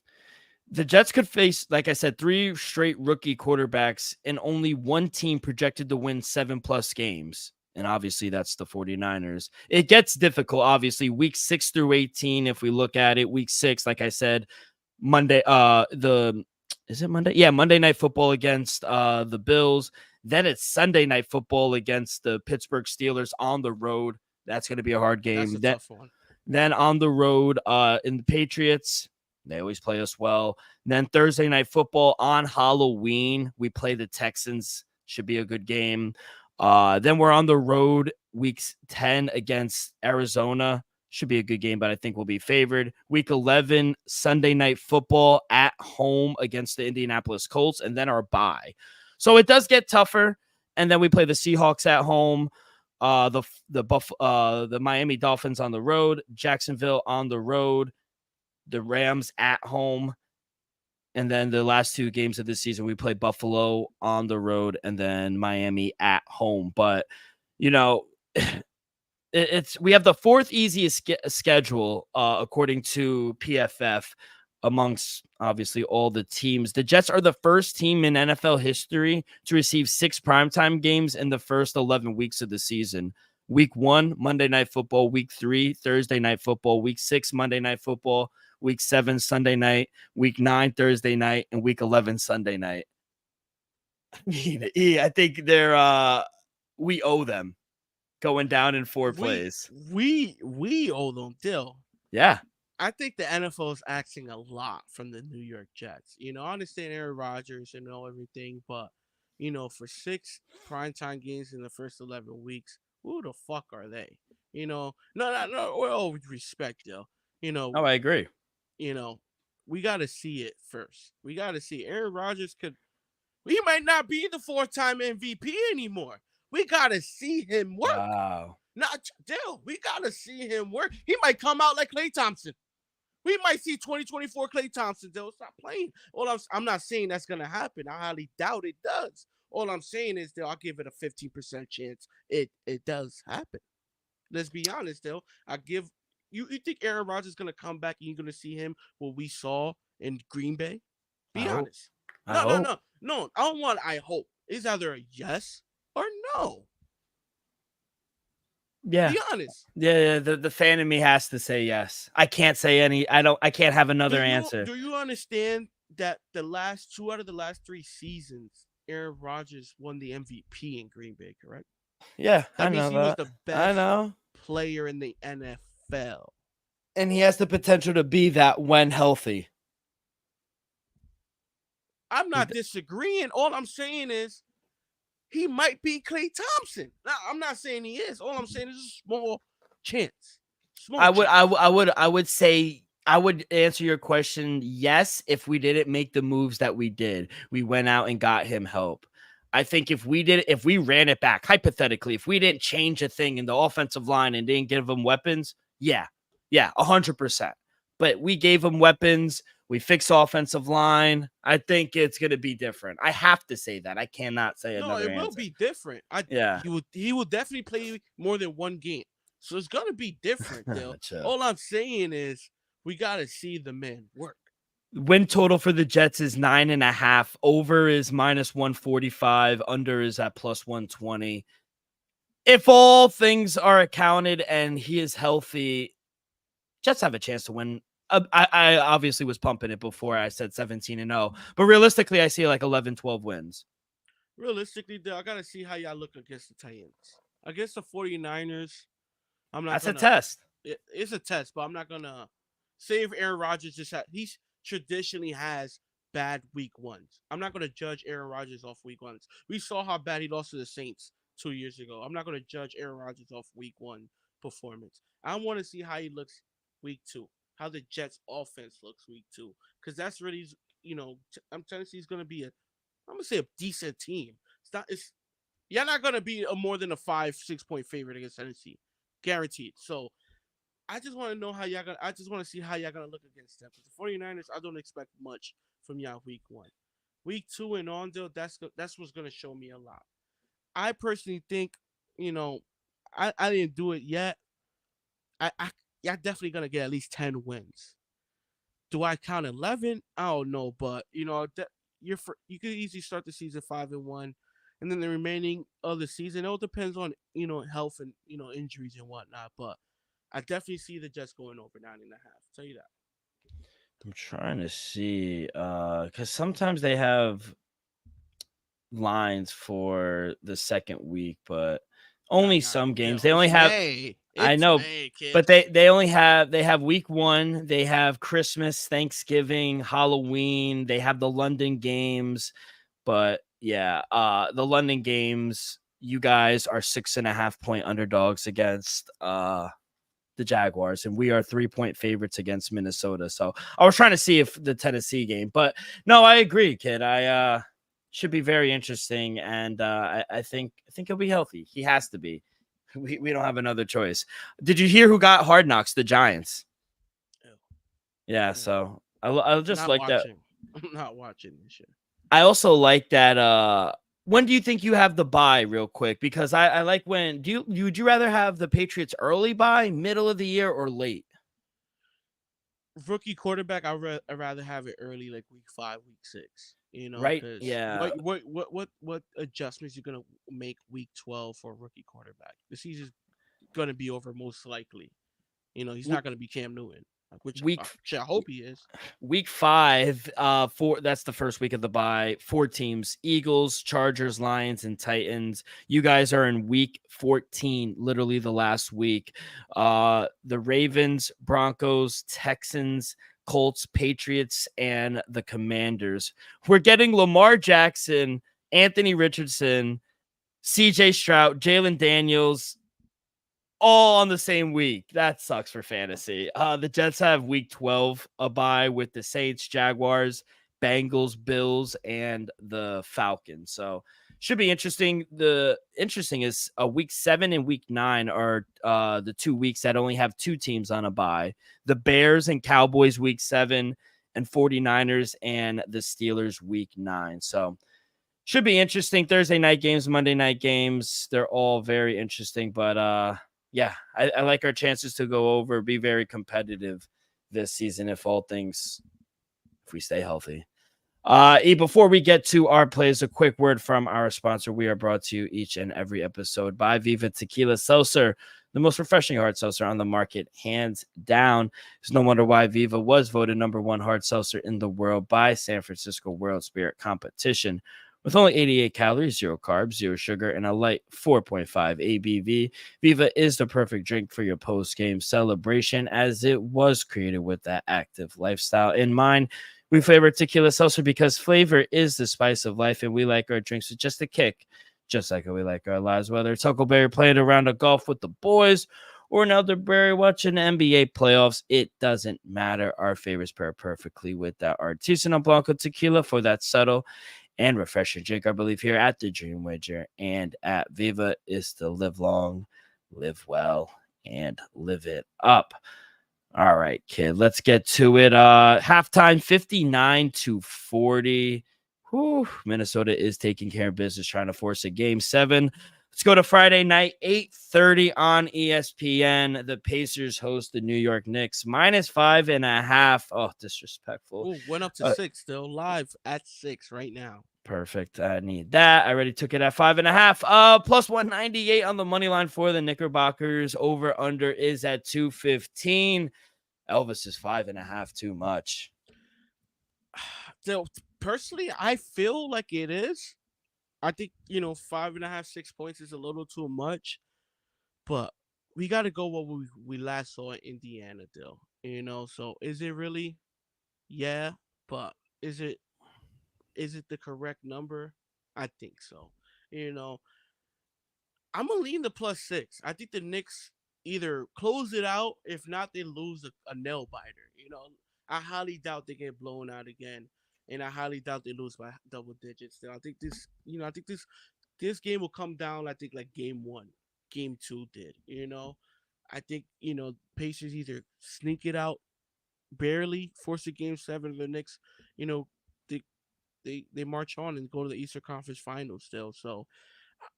Speaker 3: The Jets could face, like I said, 3 straight rookie quarterbacks and only one team projected to win 7+ games. And obviously that's the 49ers. It gets difficult, obviously. Week 6 through 18, if we look at it, week 6, like I said, Monday, is it Monday? Yeah, Monday Night Football against the Bills. Then it's Sunday Night Football against the Pittsburgh Steelers on the road. That's going to be a hard game.
Speaker 2: That's a tough one.
Speaker 3: Then on the road in the Patriots, they always play us well. And then Thursday Night Football on Halloween, we play the Texans. Should be a good game. Then we're on the road week 10 against Arizona. Should be a good game, but I think we'll be favored. Week 11, Sunday Night Football at home against the Indianapolis Colts, and then our bye. So it does get tougher. And then we play the Seahawks at home, the Miami Dolphins on the road, Jacksonville on the road, the Rams at home. And then the last 2 games of the season, we play Buffalo on the road and then Miami at home. But, you know, we have the 4th easiest schedule, according to PFF, amongst obviously all the teams. The Jets are the first team in NFL history to receive 6 primetime games in the first 11 weeks of the season. Week 1, Monday Night Football. Week 3, Thursday Night Football. Week 6, Monday Night Football. Week 7, Sunday night. Week 9, Thursday night. And week 11, Sunday night. I mean, I think we owe them going down in 4 plays.
Speaker 2: We owe them, Dill.
Speaker 3: Yeah.
Speaker 2: I think the NFL is asking a lot from the New York Jets. You know, I understand Aaron Rodgers and everything, but, you know, for 6 primetime games in the first 11 weeks, who the fuck are they? You know, no, with all respect, Dill. You know.
Speaker 3: Oh, I agree.
Speaker 2: You know, we got to see it first. We got to see Aaron Rodgers he might not be the 4-time MVP anymore. We got to see him work.
Speaker 3: Wow.
Speaker 2: Dill, we got to see him work. He might come out like Klay Thompson. We might see 2024 Klay Thompson. Dill, stop playing. I'm not saying that's going to happen. I highly doubt it does. All I'm saying is, Dill, I'll give it a 15% chance it does happen. Let's be honest, Dill. You think Aaron Rodgers is going to come back and you're going to see him what we saw in Green Bay? Be honest. No. I don't want I hope. It's either a yes or no.
Speaker 3: Yeah.
Speaker 2: Be honest.
Speaker 3: Yeah, the fan in me has to say yes. I can't say I can't have another answer.
Speaker 2: Do you understand that the last 2 out of the last 3 seasons, Aaron Rodgers won the MVP in Green Bay, correct?
Speaker 3: Yeah,
Speaker 2: that means he was the best player in the NFL.
Speaker 3: And he has the potential to be that when healthy.
Speaker 2: I'm not disagreeing. All I'm saying is he might be Klay Thompson. Now, I'm not saying he is. All I'm saying is a small chance.
Speaker 3: I would say I would answer your question yes if we didn't make the moves that we did. We went out and got him help. I think if we ran it back, hypothetically, if we didn't change a thing in the offensive line and didn't give him weapons, yeah, 100%. But we gave him weapons. We fixed offensive line. I think it's going to be different. I have to say that. I cannot say another answer.
Speaker 2: No, it will be different. He will definitely play more than 1 game. So it's going to be different, Dill. All I'm saying is We got to see the man work.
Speaker 3: Win total for the Jets is 9.5. Over is -145. Under is at +120. If all things are accounted and he is healthy, Jets have a chance to win. I obviously was pumping it before I said 17-0, but realistically, I see like 11, 12 wins.
Speaker 2: Realistically, though, I got to see how y'all look against the Titans. Against the 49ers, I'm not
Speaker 3: That's
Speaker 2: gonna,
Speaker 3: a test.
Speaker 2: It's a test, but I'm not going to say if Aaron Rodgers he's traditionally has bad week ones. I'm not going to judge Aaron Rodgers off week ones. We saw how bad he lost to the Saints 2 years ago. I'm not going to judge Aaron Rodgers off week one performance. I want to see how he looks week two, how the Jets offense looks week two, because that's really, I'm Tennessee's going to be I'm going to say a decent team. You're not going to be more than a 5-6 point favorite against Tennessee, guaranteed. So I just want to know I just want to see how y'all gonna look against them. The 49ers, I don't expect much from y'all week one. Week two and on, though, that's what's gonna show me a lot. I personally think, I didn't do it yet. Y'all definitely gonna get at least 10 wins. Do I count 11? I don't know, but you could easily start the season 5-1, and then the remaining of the season, it all depends on health and injuries and whatnot, but. I definitely see the Jets going over 9.5. Tell you that.
Speaker 3: I'm trying to see because sometimes they have lines for the second week, but only some games. They only have. I know, but they only have week one. They have Christmas, Thanksgiving, Halloween. They have the London games, but yeah, the London games. You guys are 6.5 point underdogs against the Jaguars, and we are 3-point favorites against Minnesota. So I was trying to see if the Tennessee game, but no, I agree, kid. I should be very interesting, and I think he'll be healthy. He has to be. We don't have another choice. Did you hear who got Hard Knocks? The Giants. Yeah, so I'll just like that.
Speaker 2: I'm not watching this shit.
Speaker 3: I also like that. When do you think you have the bye, real quick? Because I like when would you rather have the Patriots early bye, middle of the year, or late?
Speaker 2: Rookie quarterback, I'd rather have it early, like week 5, week 6.
Speaker 3: Right? Yeah.
Speaker 2: What adjustments you're gonna make week 12 for a rookie quarterback? The season's gonna be over most likely. He's not gonna be Cam Newton. Which I hope he is.
Speaker 3: Week 5, that's the first week of the bye. 4 teams: Eagles, Chargers, Lions, and Titans. You guys are in week 14, literally the last week. The Ravens, Broncos, Texans, Colts, Patriots, and the Commanders. We're getting Lamar Jackson, Anthony Richardson, CJ Stroud, Jalen Daniels, all on the same week. That sucks for fantasy. The Jets have week 12 a bye with the Saints, Jaguars, Bengals, Bills, and the Falcons. So should be interesting. The interesting is week 7 and week 9 are the 2 weeks that only have 2 teams on a bye. The Bears and Cowboys week 7, and 49ers and the Steelers week 9. So should be interesting. Thursday night games, Monday night games. They're all very interesting, but yeah, I like our chances to go over, be very competitive this season if we stay healthy. Before we get to our plays, a quick word from our sponsor. We are brought to you each and every episode by Viva Tequila Seltzer, the most refreshing hard seltzer on the market, hands down. It's no wonder why Viva was voted #1 hard seltzer in the world by San Francisco World Spirit Competition. With only 88 calories, 0 carbs, 0 sugar, and a light 4.5 ABV, Viva is the perfect drink for your post-game celebration, as it was created with that active lifestyle in mind. We flavor tequila seltzer because flavor is the spice of life, and we like our drinks with just a kick, just like we like our lives. Whether it's Huckleberry playing around a golf with the boys or an elderberry watching the NBA playoffs, it doesn't matter. Our favorites pair perfectly with that Artisanal Blanco tequila for that subtle and refreshing drink. I believe here at the Dream Wager and at Viva is to live long, live well, and live it up. All right, kid, let's get to it. Halftime 59-40. Minnesota is taking care of business, trying to force a game 7. Let's go to Friday night, 8:30 on ESPN. The Pacers host the New York Knicks, -5.5. Oh, disrespectful.
Speaker 2: Ooh, went up to 6, still live at 6 right now.
Speaker 3: Perfect. I need that. I already took it at 5.5. Plus 198 on the money line for the Knickerbockers. Over under is at 215. Elvis is 5.5 too much.
Speaker 2: So personally, I feel like it is. I think 5.5, 6 points is a little too much, but we got to go what we last saw in Indiana, though. So is it really? Yeah, but is it the correct number? I think so. You know, I'm gonna lean the +6. I think the Knicks either close it out, if not, they lose a nail biter. I highly doubt they get blown out again, and I highly doubt they lose by double digits. Still, I think this game will come down. I think like game one, game two did. I think Pacers either sneak it out barely, force a game seven. The Knicks, you know, they they march on and go to the Eastern Conference Finals still. So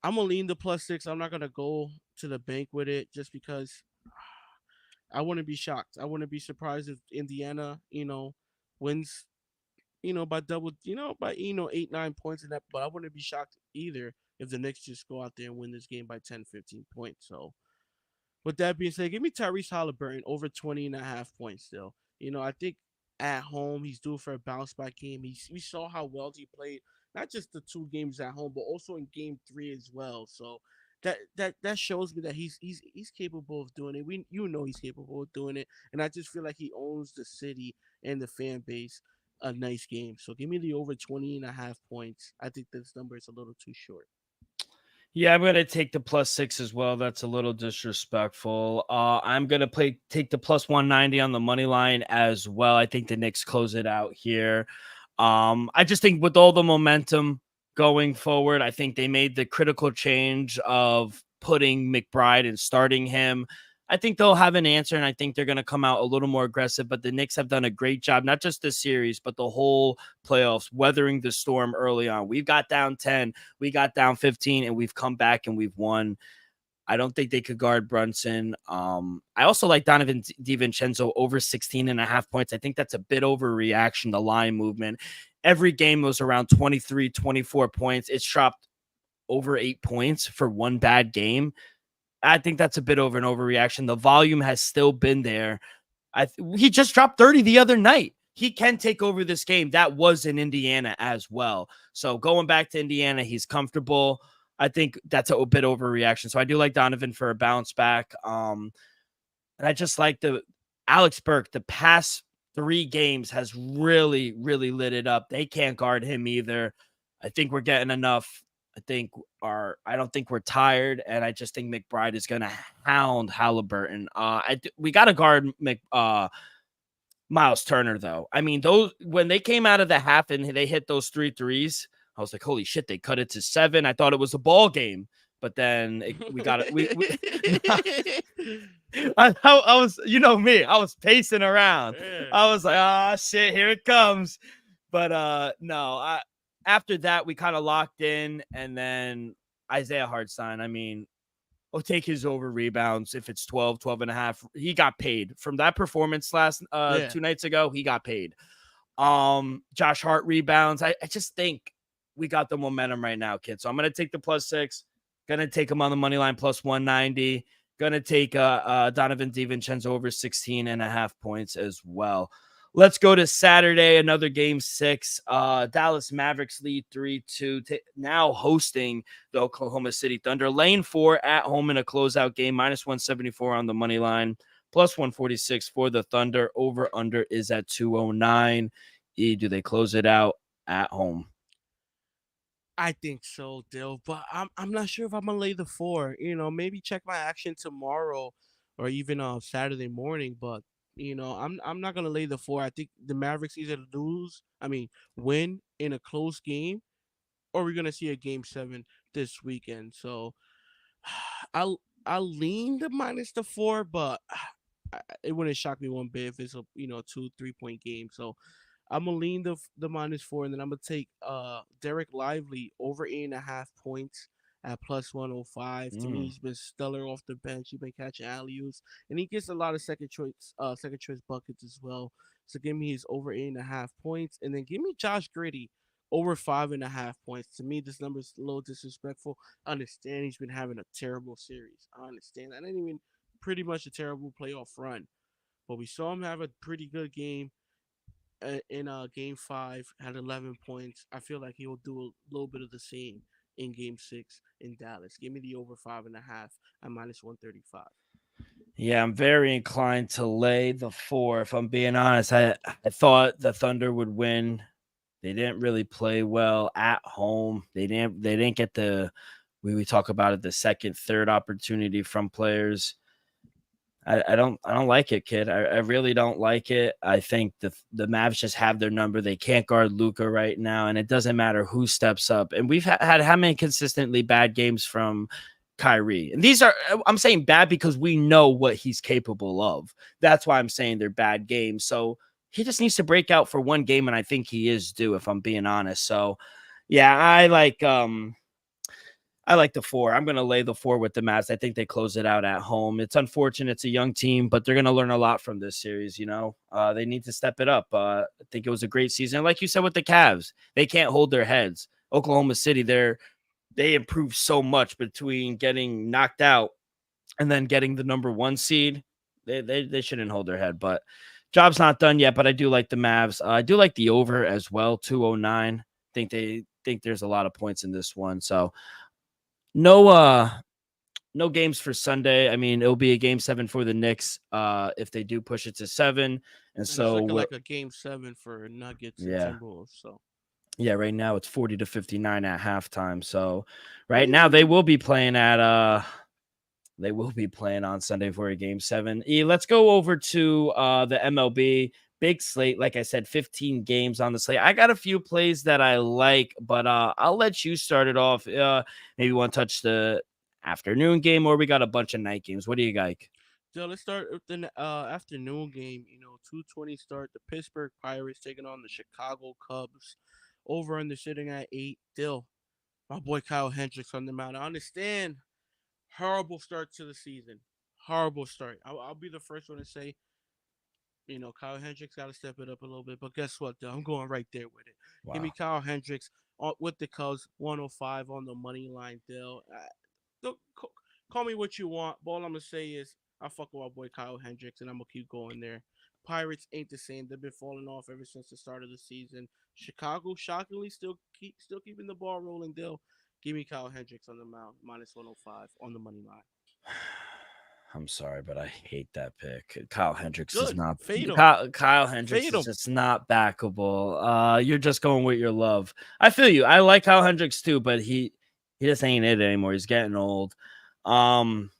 Speaker 2: I'm gonna lean the +6. I'm not gonna go to the bank with it just because I wouldn't be shocked. I wouldn't be surprised if Indiana, wins, by double, by 8, 9 points in that. But I wouldn't be shocked either if the Knicks just go out there and win this game by 10, 15 points. So with that being said, give me Tyrese Halliburton over 20.5 points still. I think at home he's due for a bounce back game. We saw how well he played, not just the two games at home, but also in game three as well. So that shows me that he's capable of doing it. He's capable of doing it. And I just feel like he owns the city and the fan base a nice game. So give me the over 20.5 points. I think this number is a little too short.
Speaker 3: Yeah, I'm gonna take the +6 as well. That's a little disrespectful. I'm gonna take the plus 190 on the money line as well. I think the Knicks close it out here. I just think with all the momentum going forward, I think they made the critical change of putting McBride and starting him. I think they'll have an answer, and I think they're going to come out a little more aggressive. But the Knicks have done a great job, not just this series, but the whole playoffs, weathering the storm early on. We've got down 10, we got down 15, and we've come back and we've won. I don't think they could guard Brunson. I also like Donovan DiVincenzo over 16.5 points. I think that's a bit overreaction, the line movement. Every game was around 23, 24 points. It's dropped over 8 points for one bad game. I think that's a bit over an overreaction. The volume has still been there. He just dropped 30 the other night. He can take over this game. That was in Indiana as well. So going back to Indiana, he's comfortable. I think that's a bit overreaction. So I do like Donovan for a bounce back. And I just like the Alex Burke, the past 3 games has really, really lit it up. They can't guard him either. I think we're getting enough. I don't think we're tired, and I just think McBride is going to hound Halliburton. We got to guard Miles Turner though. I mean, when they came out of the half and they hit those 3 threes, I was like, holy shit, they cut it to 7. I thought it was a ball game, but then we got it. I was, me, I was pacing around. Yeah. I was like, oh shit, here it comes. But no, after that, we kind of locked in, and then Isaiah Hartenstein, I mean, I'll take his over rebounds. If it's 12.5, he got paid from that performance last 2 nights ago. He got paid. Josh Hart rebounds. I just think we got the momentum right now, kid. So I'm going to take the +6. Going to take him on the money line plus 190. Going to take Donovan DiVincenzo over 16.5 points as well. Let's go to Saturday, another game 6. Dallas Mavericks lead 3-2, now hosting the Oklahoma City Thunder. Lane 4 at home in a closeout game, -174 on the money line, plus 146 for the Thunder. Over under is at 209. Do they close it out at home?
Speaker 2: I think so, Dill, but I'm not sure if I'm gonna lay the 4. Maybe check my action tomorrow or even Saturday morning, but I'm not gonna lay the 4. I think the Mavericks either win in a close game, or we're gonna see a game 7 this weekend. So I'll lean the -4, but it wouldn't shock me one bit if it's a 2-3 point game. So I'm gonna lean the -4, and then I'm gonna take Derek Lively over 8.5 points at plus 105. To me,
Speaker 3: Mm.
Speaker 2: he's been stellar off the bench. He's been catching alley-oops, and he gets a lot of second choice buckets as well. So give me his over 8.5 points, and then give me Josh Gritty over 5.5 points. To me, this number is a little disrespectful. I understand he's been having a terrible series. I understand that. I didn't even pretty much a terrible playoff run, but we saw him have a pretty good game in game five, had 11 points. I feel like he will do a little bit of the same in game six in Dallas. Give me the over 5.5 at minus 135.
Speaker 3: Yeah, I'm very inclined to lay the 4. If I'm being honest, I thought the Thunder would win. They didn't really play well at home. They didn't get the we talk about it, the second, third opportunity from players. I don't like it, kid. I really don't like it. I think the Mavs just have their number. They can't guard Luka right now, and it doesn't matter who steps up. And we've had how many consistently bad games from Kyrie. And these are I'm saying bad because we know what he's capable of. That's why I'm saying they're bad games. So he just needs to break out for one game, and I think he is due, if I'm being honest. So yeah, I like the 4. I'm going to lay the 4 with the Mavs. I think they close it out at home. It's unfortunate. It's a young team, but they're going to learn a lot from this series. They need to step it up. I think it was a great season. Like you said with the Cavs, they can't hold their heads. Oklahoma City, they improved so much between getting knocked out and then getting the number 1 seed. They shouldn't hold their head, but job's not done yet. But I do like the Mavs. I do like the over as well, 209. Think there's a lot of points in this one. So no no games for Sunday. I mean, it'll be a game 7 for the Knicks if they do push it to 7. And
Speaker 2: And it's
Speaker 3: so
Speaker 2: looking like a game 7 for Nuggets and
Speaker 3: yeah.
Speaker 2: Timberwolves. So
Speaker 3: Yeah, right now it's 40-59 at halftime. So right now they will be playing on Sunday for a game 7. Let's go over to the MLB. Big slate, like I said, 15 games on the slate. I got a few plays that I like, but I'll let you start it off. Maybe want to touch the afternoon game, or we got a bunch of night games. What do you like?
Speaker 2: so let's start with the afternoon game. 2:20 start. The Pittsburgh Pirates taking on the Chicago Cubs. Over under sitting at 8. Still, my boy Kyle Hendricks on the mound. I understand. Horrible start to the season. Horrible start. I'll be the first one to say, Kyle Hendricks got to step it up a little bit. But guess what, though? I'm going right there with it. Give me
Speaker 3: Wow.
Speaker 2: Kyle Hendricks with the Cubs, 105 on the money line, Dill. Don't call me what you want. But all I'm going to say is I fuck with my boy Kyle Hendricks, and I'm going to keep going there. Pirates ain't the same. They've been falling off ever since the start of the season. Chicago, shockingly, still keeping the ball rolling, Dill. Give me Kyle Hendricks on the mound, minus 105 on the money line.
Speaker 3: I'm sorry, but I hate that pick. Kyle Hendricks is
Speaker 2: Good.
Speaker 3: not
Speaker 2: Fade him.
Speaker 3: Kyle Hendricks
Speaker 2: Fade
Speaker 3: is
Speaker 2: him.
Speaker 3: just not backable. You're just going with your love. I feel you. I like Kyle Hendricks too, but he just ain't it anymore. He's getting old. Um,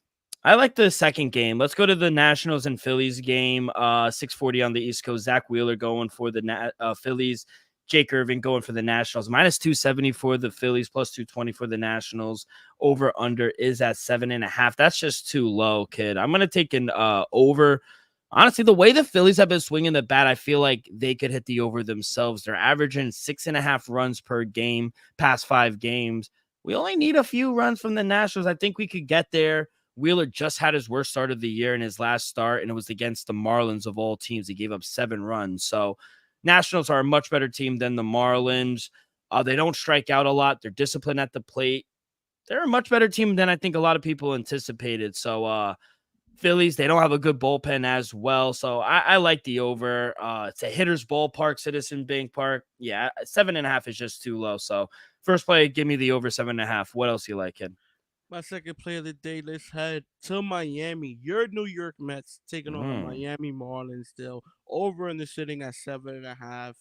Speaker 3: I like the second game. Let's go to the Nationals and Phillies game. 640 on the East Coast. Zach Wheeler going for the Phillies. Jake Irving going for the Nationals. Minus 270 for the Phillies, plus 220 for the Nationals. Over under is at 7.5. That's just too low, kid. I'm gonna take an over. Honestly, the way the Phillies have been swinging the bat, I feel like they could hit the over themselves. They're averaging 6.5 runs per game past 5 games. We only need a few runs from the Nationals. I think we could get there. Wheeler just had his worst start of the year in his last start, and it was against the Marlins of all teams. He gave up 7 runs. So Nationals are a much better team than the Marlins. They don't strike out a lot. They're disciplined at the plate. They're a much better team than I think a lot of people anticipated. So Phillies, they don't have a good bullpen as well. So I like the over. It's a hitter's ballpark, Citizen Bank Park. Yeah, 7.5 is just too low. So first play, give me the over 7.5. What else you like, kid?
Speaker 2: My second play of the day, let's head to Miami. Your New York Mets taking on the
Speaker 3: Mm.
Speaker 2: Miami Marlins still. Over in the sitting at 7.5.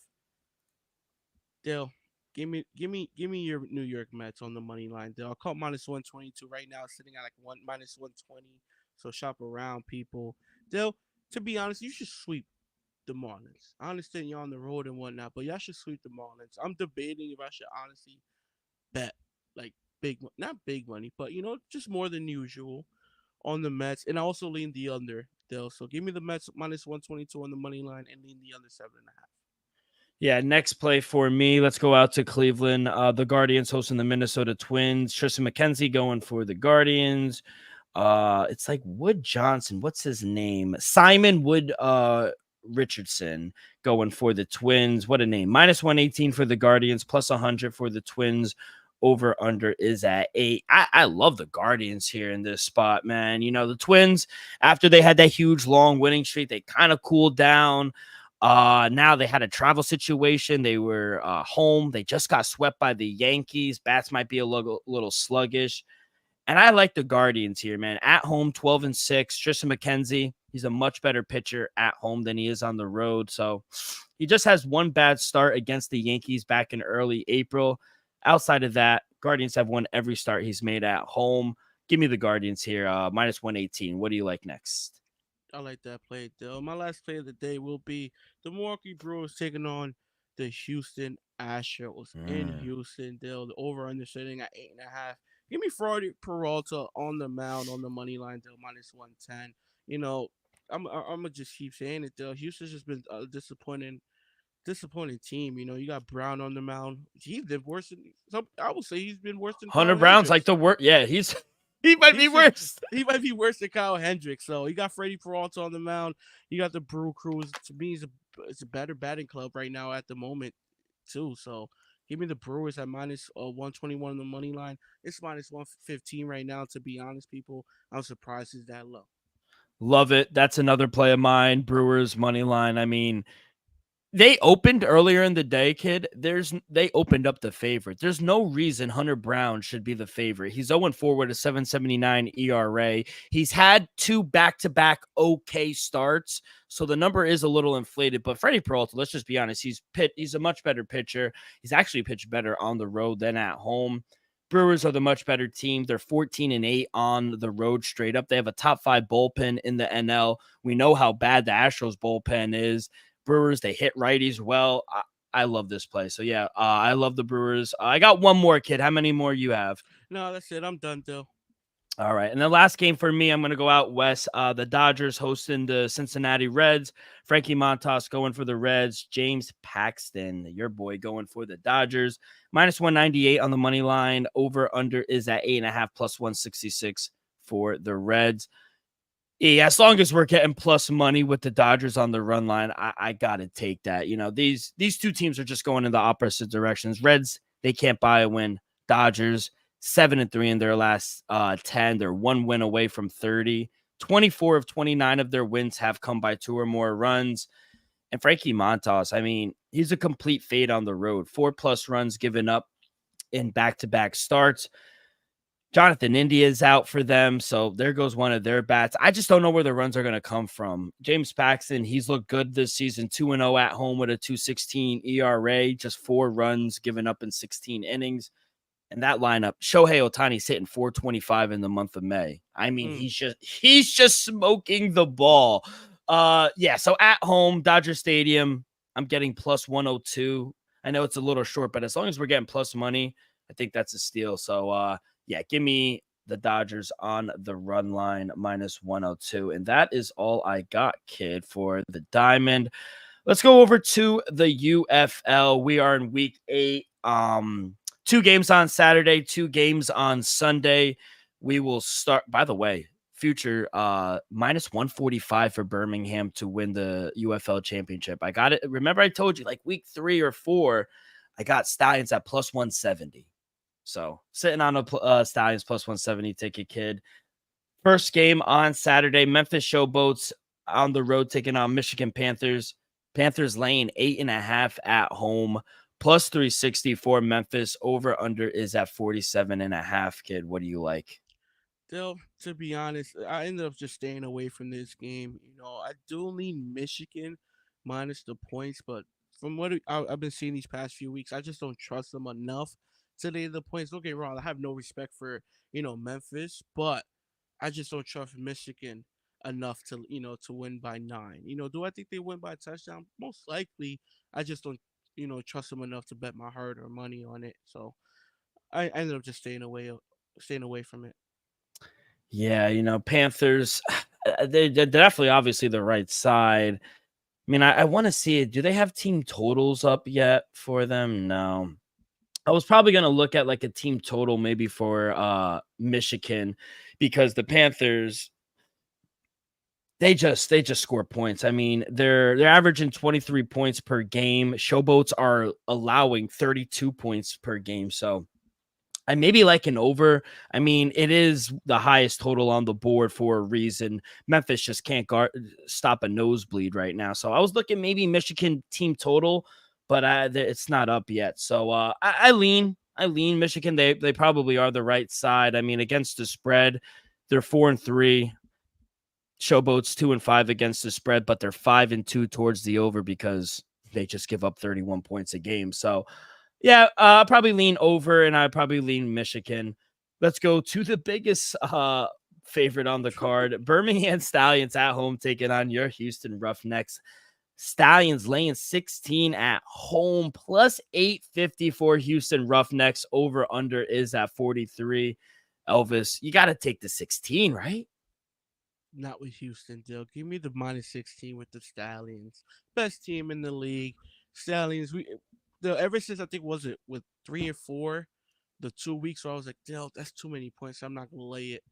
Speaker 2: Dale, give me your New York Mets on the money line. Dale, I'll call minus 122 right now, sitting at like minus 120. So shop around, people. Dale, to be honest, you should sweep the Marlins. I understand you're on the road and whatnot, but y'all should sweep the Marlins. I'm debating if I should honestly bet like not big money, but just more than usual on the Mets, and I also lean the under. Dale, so give me the Mets minus 122 on the money line and lean the under 7.5.
Speaker 3: Yeah, next play for me. Let's go out to Cleveland. The Guardians hosting the Minnesota Twins. Tristan McKenzie going for the Guardians. It's like Wood Johnson. What's his name? Simon Wood Richardson going for the Twins. What a name. -118 for the Guardians, +100 for the Twins. Over under is at 8. I love the Guardians here in this spot, man. You know, the Twins, after they had that huge long winning streak, they kind of cooled down. Now they had a travel situation. They were home. They just got swept by the Yankees. Bats might be a little sluggish. And I like the Guardians here, man. At home, 12-6. Tristan McKenzie, he's a much better pitcher at home than he is on the road. So he just has one bad start against the Yankees back in early April. Outside of that, Guardians have won every start he's made at home. Give me the Guardians here, -118. What do you like next?
Speaker 2: I like that play, Dill. My last play of the day will be the Milwaukee Brewers taking on the Houston Astros in Houston, Dill. The over-under sitting at 8.5. Give me Freddie Peralta on the mound on the money line, Dill, -110. You know, I'm gonna just keep saying it, Dill. Houston's just been a disappointing team. You know, you got Brown on the mound. He's been worse than some. I would say he's been worse than
Speaker 3: Hunter
Speaker 2: Kyle
Speaker 3: Brown's like
Speaker 2: Hendricks.
Speaker 3: the worst. Yeah, he might be worse.
Speaker 2: He might be worse than Kyle Hendricks. So you got Freddie Peralta on the mound. You got the Brew Crew. To me, it's a better batting club right now at the moment too. So give me the Brewers at -121 on the money line. It's -115 right now. To be honest, people, I'm surprised it's that low.
Speaker 3: Love it. That's another play of mine. Brewers money line. I mean, they opened earlier in the day, kid. They opened up the favorite. There's no reason Hunter Brown should be the favorite. He's 0-4 with a 7.79 ERA. He's had 2 back-to-back okay starts, so the number is a little inflated. But Freddie Peralta, let's just be honest, he's a much better pitcher. He's actually pitched better on the road than at home. Brewers are the much better team. They're 14-8 on the road straight up. They have a top 5 bullpen in the NL. We know how bad the Astros bullpen is. Brewers, they hit righties well. I love this play. So, yeah, I love the Brewers. I got one more, kid. How many more you have?
Speaker 2: No, that's it. I'm done, Dill.
Speaker 3: All right. And the last game for me, I'm going to go out west. The Dodgers hosting the Cincinnati Reds. Frankie Montas going for the Reds. James Paxton, your boy, going for the Dodgers. -198 on the money line. Over under is at 8.5 +166 for the Reds. Yeah, as long as we're getting plus money with the Dodgers on the run line, I gotta take that. You know, these two teams are just going in the opposite directions. Reds, they can't buy a win. Dodgers, 7-3 in their last 10. They're 1 win away from 30. 24 of 29 of their wins have come by 2 or more runs. And Frankie Montas, I mean, he's a complete fade on the road. 4+ runs given up in back-to-back starts. Jonathan India is out for them, so there goes one of their bats. I just don't know where the runs are going to come from. James Paxton, he's looked good this season, 2-0 at home with a 2.16 ERA, just 4 runs given up in 16 innings. And that lineup, Shohei Ohtani's hitting 425 in the month of May. I mean, he's just smoking the ball. Yeah, so at home, Dodger Stadium, I'm getting +102. I know it's a little short, but as long as we're getting plus money, I think that's a steal. So, yeah, give me the Dodgers on the run line -102. And that is all I got, kid, for the Diamond. Let's go over to the UFL. We are in week 8. 2 games on Saturday, 2 games on Sunday. We will start, by the way, future -145 for Birmingham to win the UFL championship. I got it. Remember I told you like week 3 or 4, I got Stallions at +170. So sitting on a Stallions +170 ticket, kid. First game on Saturday, Memphis Showboats on the road taking on Michigan Panthers. Panthers laying 8.5 at home, +360 for Memphis. Over under is at 47.5, kid. What do you like?
Speaker 2: Still, to be honest, I ended up just staying away from this game. You know, I do lean Michigan minus the points, but from what I've been seeing these past few weeks, I just don't trust them enough to lay the points. Don't get me wrong, I have no respect for, Memphis, but I just don't trust Michigan enough to, to win by 9. Do I think they win by a touchdown? Most likely. I just don't, trust them enough to bet my hard-earned money on it. So I ended up just staying away from it.
Speaker 3: Yeah, Panthers, they're definitely obviously the right side. I mean, I want to see it. Do they have team totals up yet for them? No. I was probably going to look at like a team total maybe for Michigan, because the Panthers, they just score points. I mean, they're averaging 23 points per game. Showboats are allowing 32 points per game. So I maybe like an over. I mean, it is the highest total on the board for a reason. Memphis just can't stop a nosebleed right now. So I was looking maybe Michigan team total, but it's not up yet. So I lean Michigan. They probably are the right side. I mean, against the spread, they're 4-3. Showboats 2-5 against the spread, but they're 5-2 towards the over because they just give up 31 points a game. So yeah, I'll probably lean over, and I probably lean Michigan. Let's go to the biggest favorite on the card. Birmingham Stallions at home taking on your Houston Roughnecks. Stallions laying 16 at home, plus 850 for Houston Roughnecks. Over under is at 43. Elvis, you got to take the 16, right?
Speaker 2: Not with Houston, Dill. Give me the -16 with the Stallions. Best team in the league. Stallions, ever since I think was it with 3 and 4, the 2 weeks where I was like, Dill, that's too many points. I'm not gonna lay it.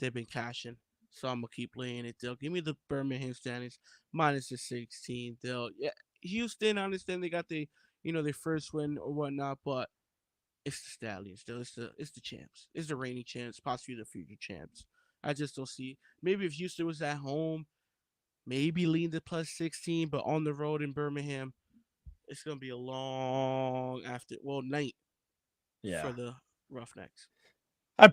Speaker 2: They've been cashing. So I'm gonna keep laying it, Dill. Give me the Birmingham Stallions minus the 16, Dill. Yeah, Houston, I understand they got their first win or whatnot, but it's the Stallions, Dill. It's the champs. It's the reigning champs, possibly the future champs. I just don't see. Maybe if Houston was at home, maybe lean to +16, but on the road in Birmingham, it's gonna be a long night for the Roughnecks.
Speaker 3: I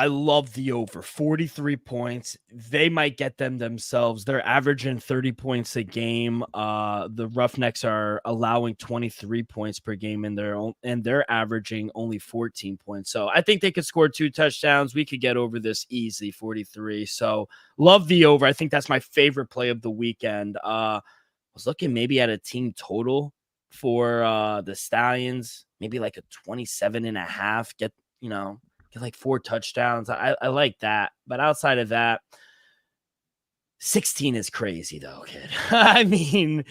Speaker 3: love the over 43 points. They might get them themselves. They're averaging 30 points a game. The Roughnecks are allowing 23 points per game and they're averaging only 14 points. So I think they could score 2 touchdowns. We could get over this easily, 43. So love the over. I think that's my favorite play of the weekend. I was looking maybe at a team total for the Stallions, maybe like a 27.5. Get like 4 touchdowns. I like that. But outside of that, 16 is crazy though, kid. I mean,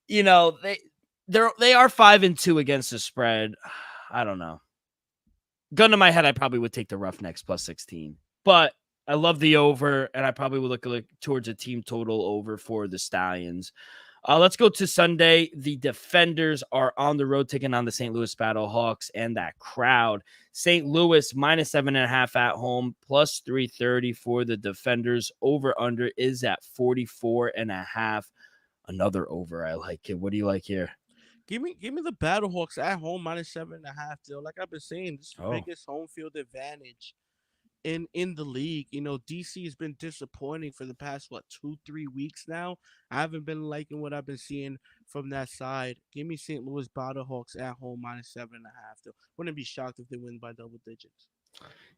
Speaker 3: they are 5-2 against the spread. I don't know. Gun to my head, I probably would take the Roughnecks +16. But I love the over, and I probably would look towards a team total over for the Stallions. Let's go to Sunday. The Defenders are on the road taking on the St. Louis Battlehawks, and that crowd. St. Louis -7.5 at home, +330 for the Defenders. Over under is at 44.5. Another over. I like it. What do you like here?
Speaker 2: Give me the Battlehawks at home -7.5. Still, like I've been saying, this biggest home field advantage in the league. DC has been disappointing for the past 2-3 weeks now. I haven't been liking what I've been seeing from that side. Give me St. Louis Battlehawks at home -7.5. Though wouldn't be shocked if they win by double digits.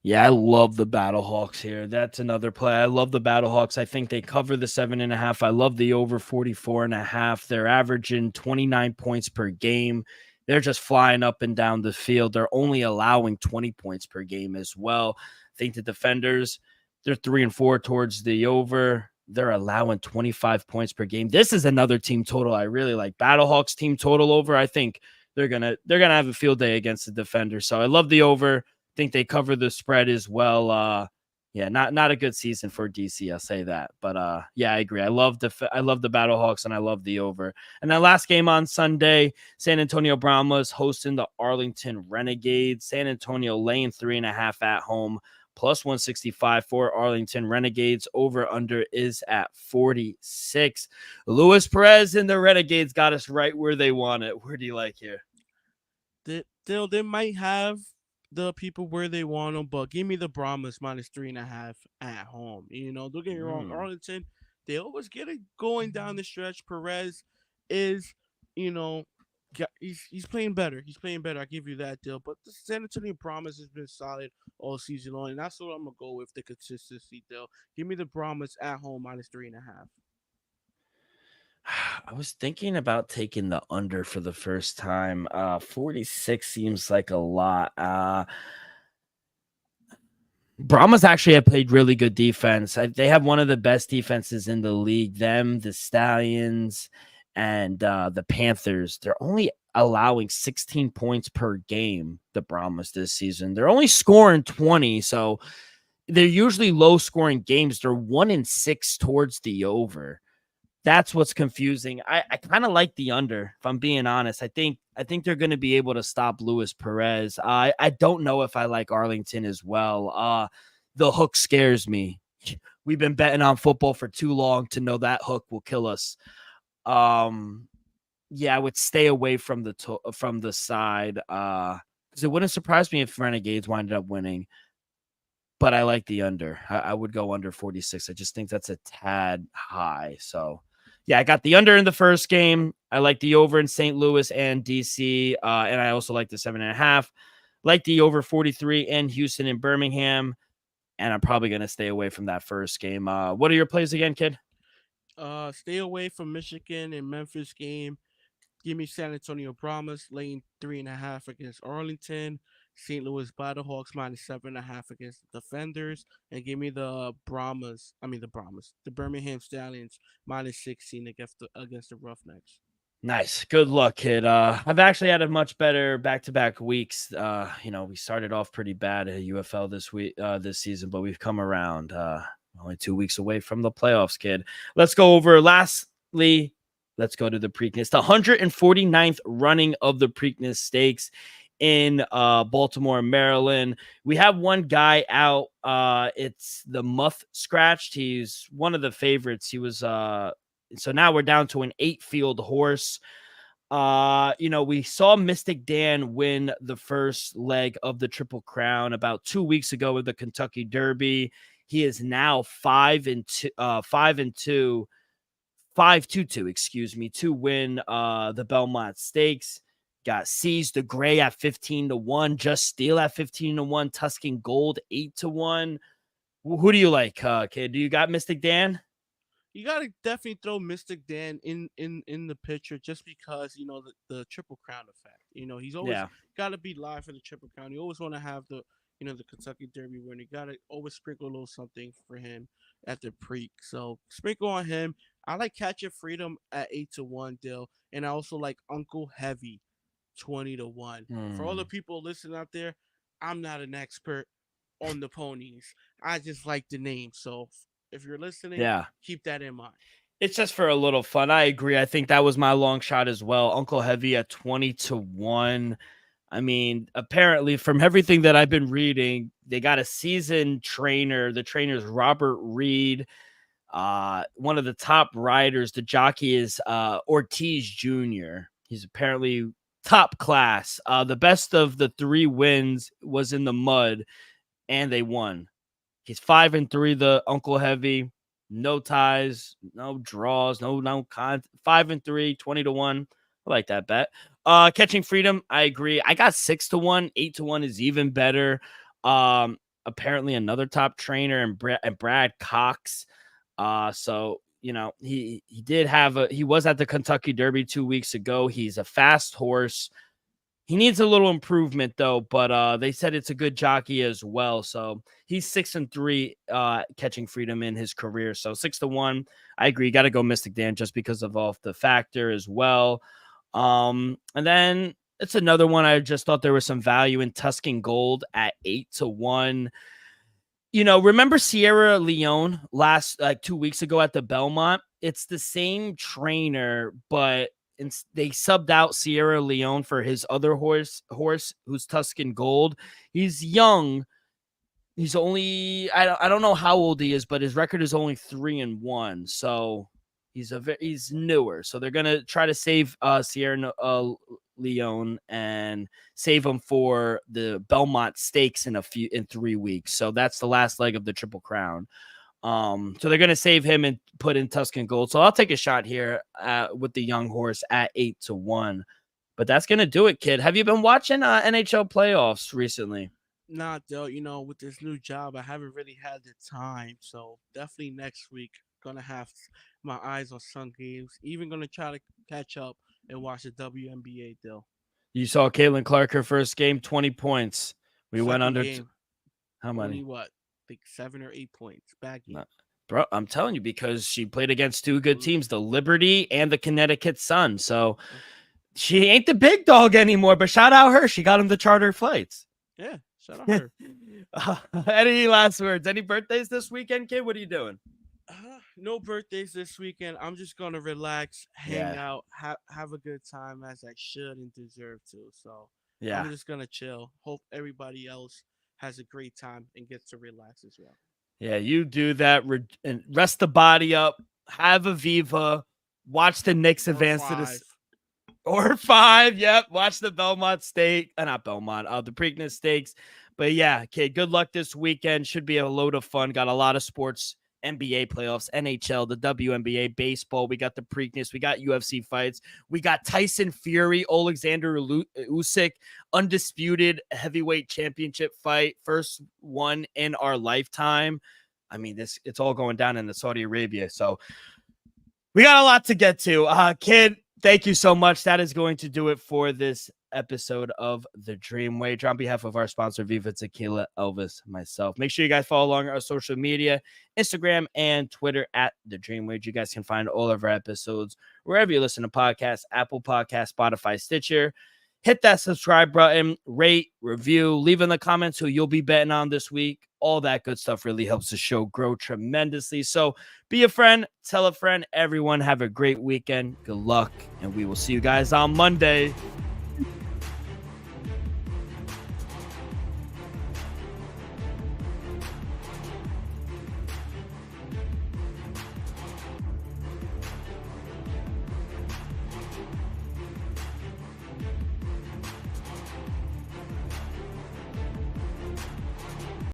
Speaker 3: Yeah, I love the Battlehawks here. That's another play. I love the Battlehawks. I think they cover the 7.5. I love the over 44.5. They're averaging 29 points per game. They're just flying up and down the field. They're only allowing 20 points per game as well. I think the Defenders, they're 3-4 towards the over. They're allowing 25 points per game. This is another team total I really like. Battlehawks team total over. I think they're gonna have a field day against the Defenders. So I love the over. Think they cover the spread as well. Not a good season for DC, I'll say that. But yeah, I agree. I love the Battlehawks and I love the over. And that last game on Sunday, San Antonio Brahmas hosting the Arlington Renegades. San Antonio laying 3.5 at home, +165 for Arlington Renegades. Over under is at 46. Luis Perez and the Renegades got us right where they want it. Where do you like here?
Speaker 2: They might have the people where they want them, but give me the Brahmas -3.5 at home. Don't get me wrong, Arlington, they always get it going down the stretch. Perez is, he's playing better. He's playing better. I give you that deal. But the San Antonio Brahmas has been solid all season long, and that's what I'm gonna go with, the consistency deal. Give me the Brahmas at home -3.5.
Speaker 3: I was thinking about taking the under for the first time. 46 seems like a lot. Brahmas actually have played really good defense. They have one of the best defenses in the league. Them, the Stallions, and the Panthers. They're only allowing 16 points per game, the Brahmas, this season. They're only scoring 20, so they're usually low-scoring games. They're 1-6 towards the over. That's what's confusing. I kind of like the under, if I'm being honest. I think they're going to be able to stop Luis Perez. I don't know if I like Arlington as well. The hook scares me. We've been betting on football for too long to know that hook will kill us. Yeah, I would stay away from the side. Because it wouldn't surprise me if Renegades winded up winning. But I like the under. I would go under 46. I just think that's a tad high. So, yeah, I got the under in the first game. I like the over in St. Louis and DC. And I also like the 7.5. Like the over 43 in Houston and Birmingham. And I'm probably going to stay away from that first game. What are your plays again, kid?
Speaker 2: Stay away from Michigan and Memphis game. Give me San Antonio Brahmas laying 3.5 against Arlington. St. Louis Battlehawks -7.5 against the Defenders, and give me the the Birmingham Stallions -16 against the Roughnecks.
Speaker 3: Nice. Good luck, kid. I've actually had a much better back-to-back weeks. We started off pretty bad at UFL this season, but we've come around. Only 2 weeks away from the playoffs, kid. Let's go over lastly. Let's go to the Preakness. The 149th running of the Preakness Stakes in Baltimore, Maryland. We have one guy out. It's the Muff Scratched. He's one of the favorites. He was so now we're down to an 8-field horse. We saw Mystic Dan win the first leg of the Triple Crown about 2 weeks ago with the Kentucky Derby. He is now 5-2, 5-2, to win the Belmont Stakes. Got Seize the Gray at 15-1, Just Steel at 15-1, Tuscan Gold 8-1. Who do you like, kid? Do you got Mystic Dan?
Speaker 2: You gotta definitely throw Mystic Dan in the picture just because the Triple Crown effect. He's always gotta be live for the Triple Crown. You always want to have the Kentucky Derby winner. You gotta always sprinkle a little something for him at the Preak. So sprinkle on him. I like Catch Your Freedom at 8-1, Dill, and I also like Uncle Heavy 20-1. For all the people listening out there, I'm not an expert on the ponies. I just like the name. So if you're listening, keep that in mind.
Speaker 3: It's just for a little fun. I agree. I think that was my long shot as well. Uncle Heavy at 20-1. I mean, apparently from everything that I've been reading, they got a seasoned trainer. The trainer's Robert Reed. One of the top riders. The jockey is Ortiz Jr. He's apparently top class. The best of the 3 wins was in the mud, and they won. He's 5-3, the Uncle Heavy. No ties, no draws, no 5-3, 20-1. I like that bet. Catching Freedom, I agree. I got 6-1, 8-1 is even better. Apparently another top trainer and Brad Cox. So he was at the Kentucky Derby 2 weeks ago. He's a fast horse. He needs a little improvement though, but they said it's a good jockey as well. So he's 6-3 Catching Freedom in his career. So 6-1. I agree. Got to go Mystic Dan just because of off the factor as well. And then it's another one. I just thought there was some value in Tuscan Gold at 8-1. Remember Sierra Leone last 2 weeks ago at the Belmont? It's the same trainer, but they subbed out Sierra Leone for his other horse who's Tuscan Gold. He's young. He's only I don't know how old he is, but his record is only 3-1. So he's newer. So they're gonna try to save Sierra Leone and save him for the Belmont Stakes in 3 weeks. So that's the last leg of the Triple Crown. So they're going to save him and put in Tuscan Gold. So I'll take a shot here with the young horse at 8-1. But that's going to do it, kid. Have you been watching NHL playoffs recently?
Speaker 2: Nah, Del, with this new job, I haven't really had the time. So definitely next week, going to have my eyes on some games. Even going to try to catch up and watch the WNBA, Del.
Speaker 3: You saw Caitlin Clark, her first game, 20 points. We
Speaker 2: Second
Speaker 3: went under.
Speaker 2: Game,
Speaker 3: How many?
Speaker 2: What? think 7 or 8 points. Baggy.
Speaker 3: No. Bro, I'm telling you, because she played against two good teams, the Liberty and the Connecticut Sun. So she ain't the big dog anymore, but shout out her. She got him the charter flights.
Speaker 2: Yeah, shout out her.
Speaker 3: Any last words? Any birthdays this weekend, kid? What are you doing?
Speaker 2: No birthdays this weekend. I'm just going to relax, hang out, have a good time as I should and deserve to. So I'm just going to chill. Hope everybody else has a great time and gets to relax as well.
Speaker 3: Yeah, you do that and rest the body up. Have a Viva. Watch the Knicks advance to this. Or 5. Yep. Watch the Belmont Stakes. Not Belmont. The Preakness Stakes. But yeah, kid, good luck this weekend. Should be a load of fun. Got a lot of sports. NBA playoffs, NHL, the WNBA, baseball. We got the Preakness. We got UFC fights. We got Tyson Fury, Alexander Usyk, undisputed heavyweight championship fight. First one in our lifetime. I mean, it's all going down in the Saudi Arabia. So we got a lot to get to. Kid, thank you so much. That is going to do it for this episode of The Dream Wager. On behalf of our sponsor, Viva Tequila, Elvis, myself. Make sure you guys follow along our social media, Instagram and Twitter at The Dream Wager. You guys can find all of our episodes wherever you listen to podcasts, Apple Podcasts, Spotify, Stitcher. Hit that subscribe button, rate, review, leave in the comments who you'll be betting on this week. All that good stuff really helps the show grow tremendously. So be a friend, tell a friend. Everyone have a great weekend. Good luck, and we will see you guys on Monday.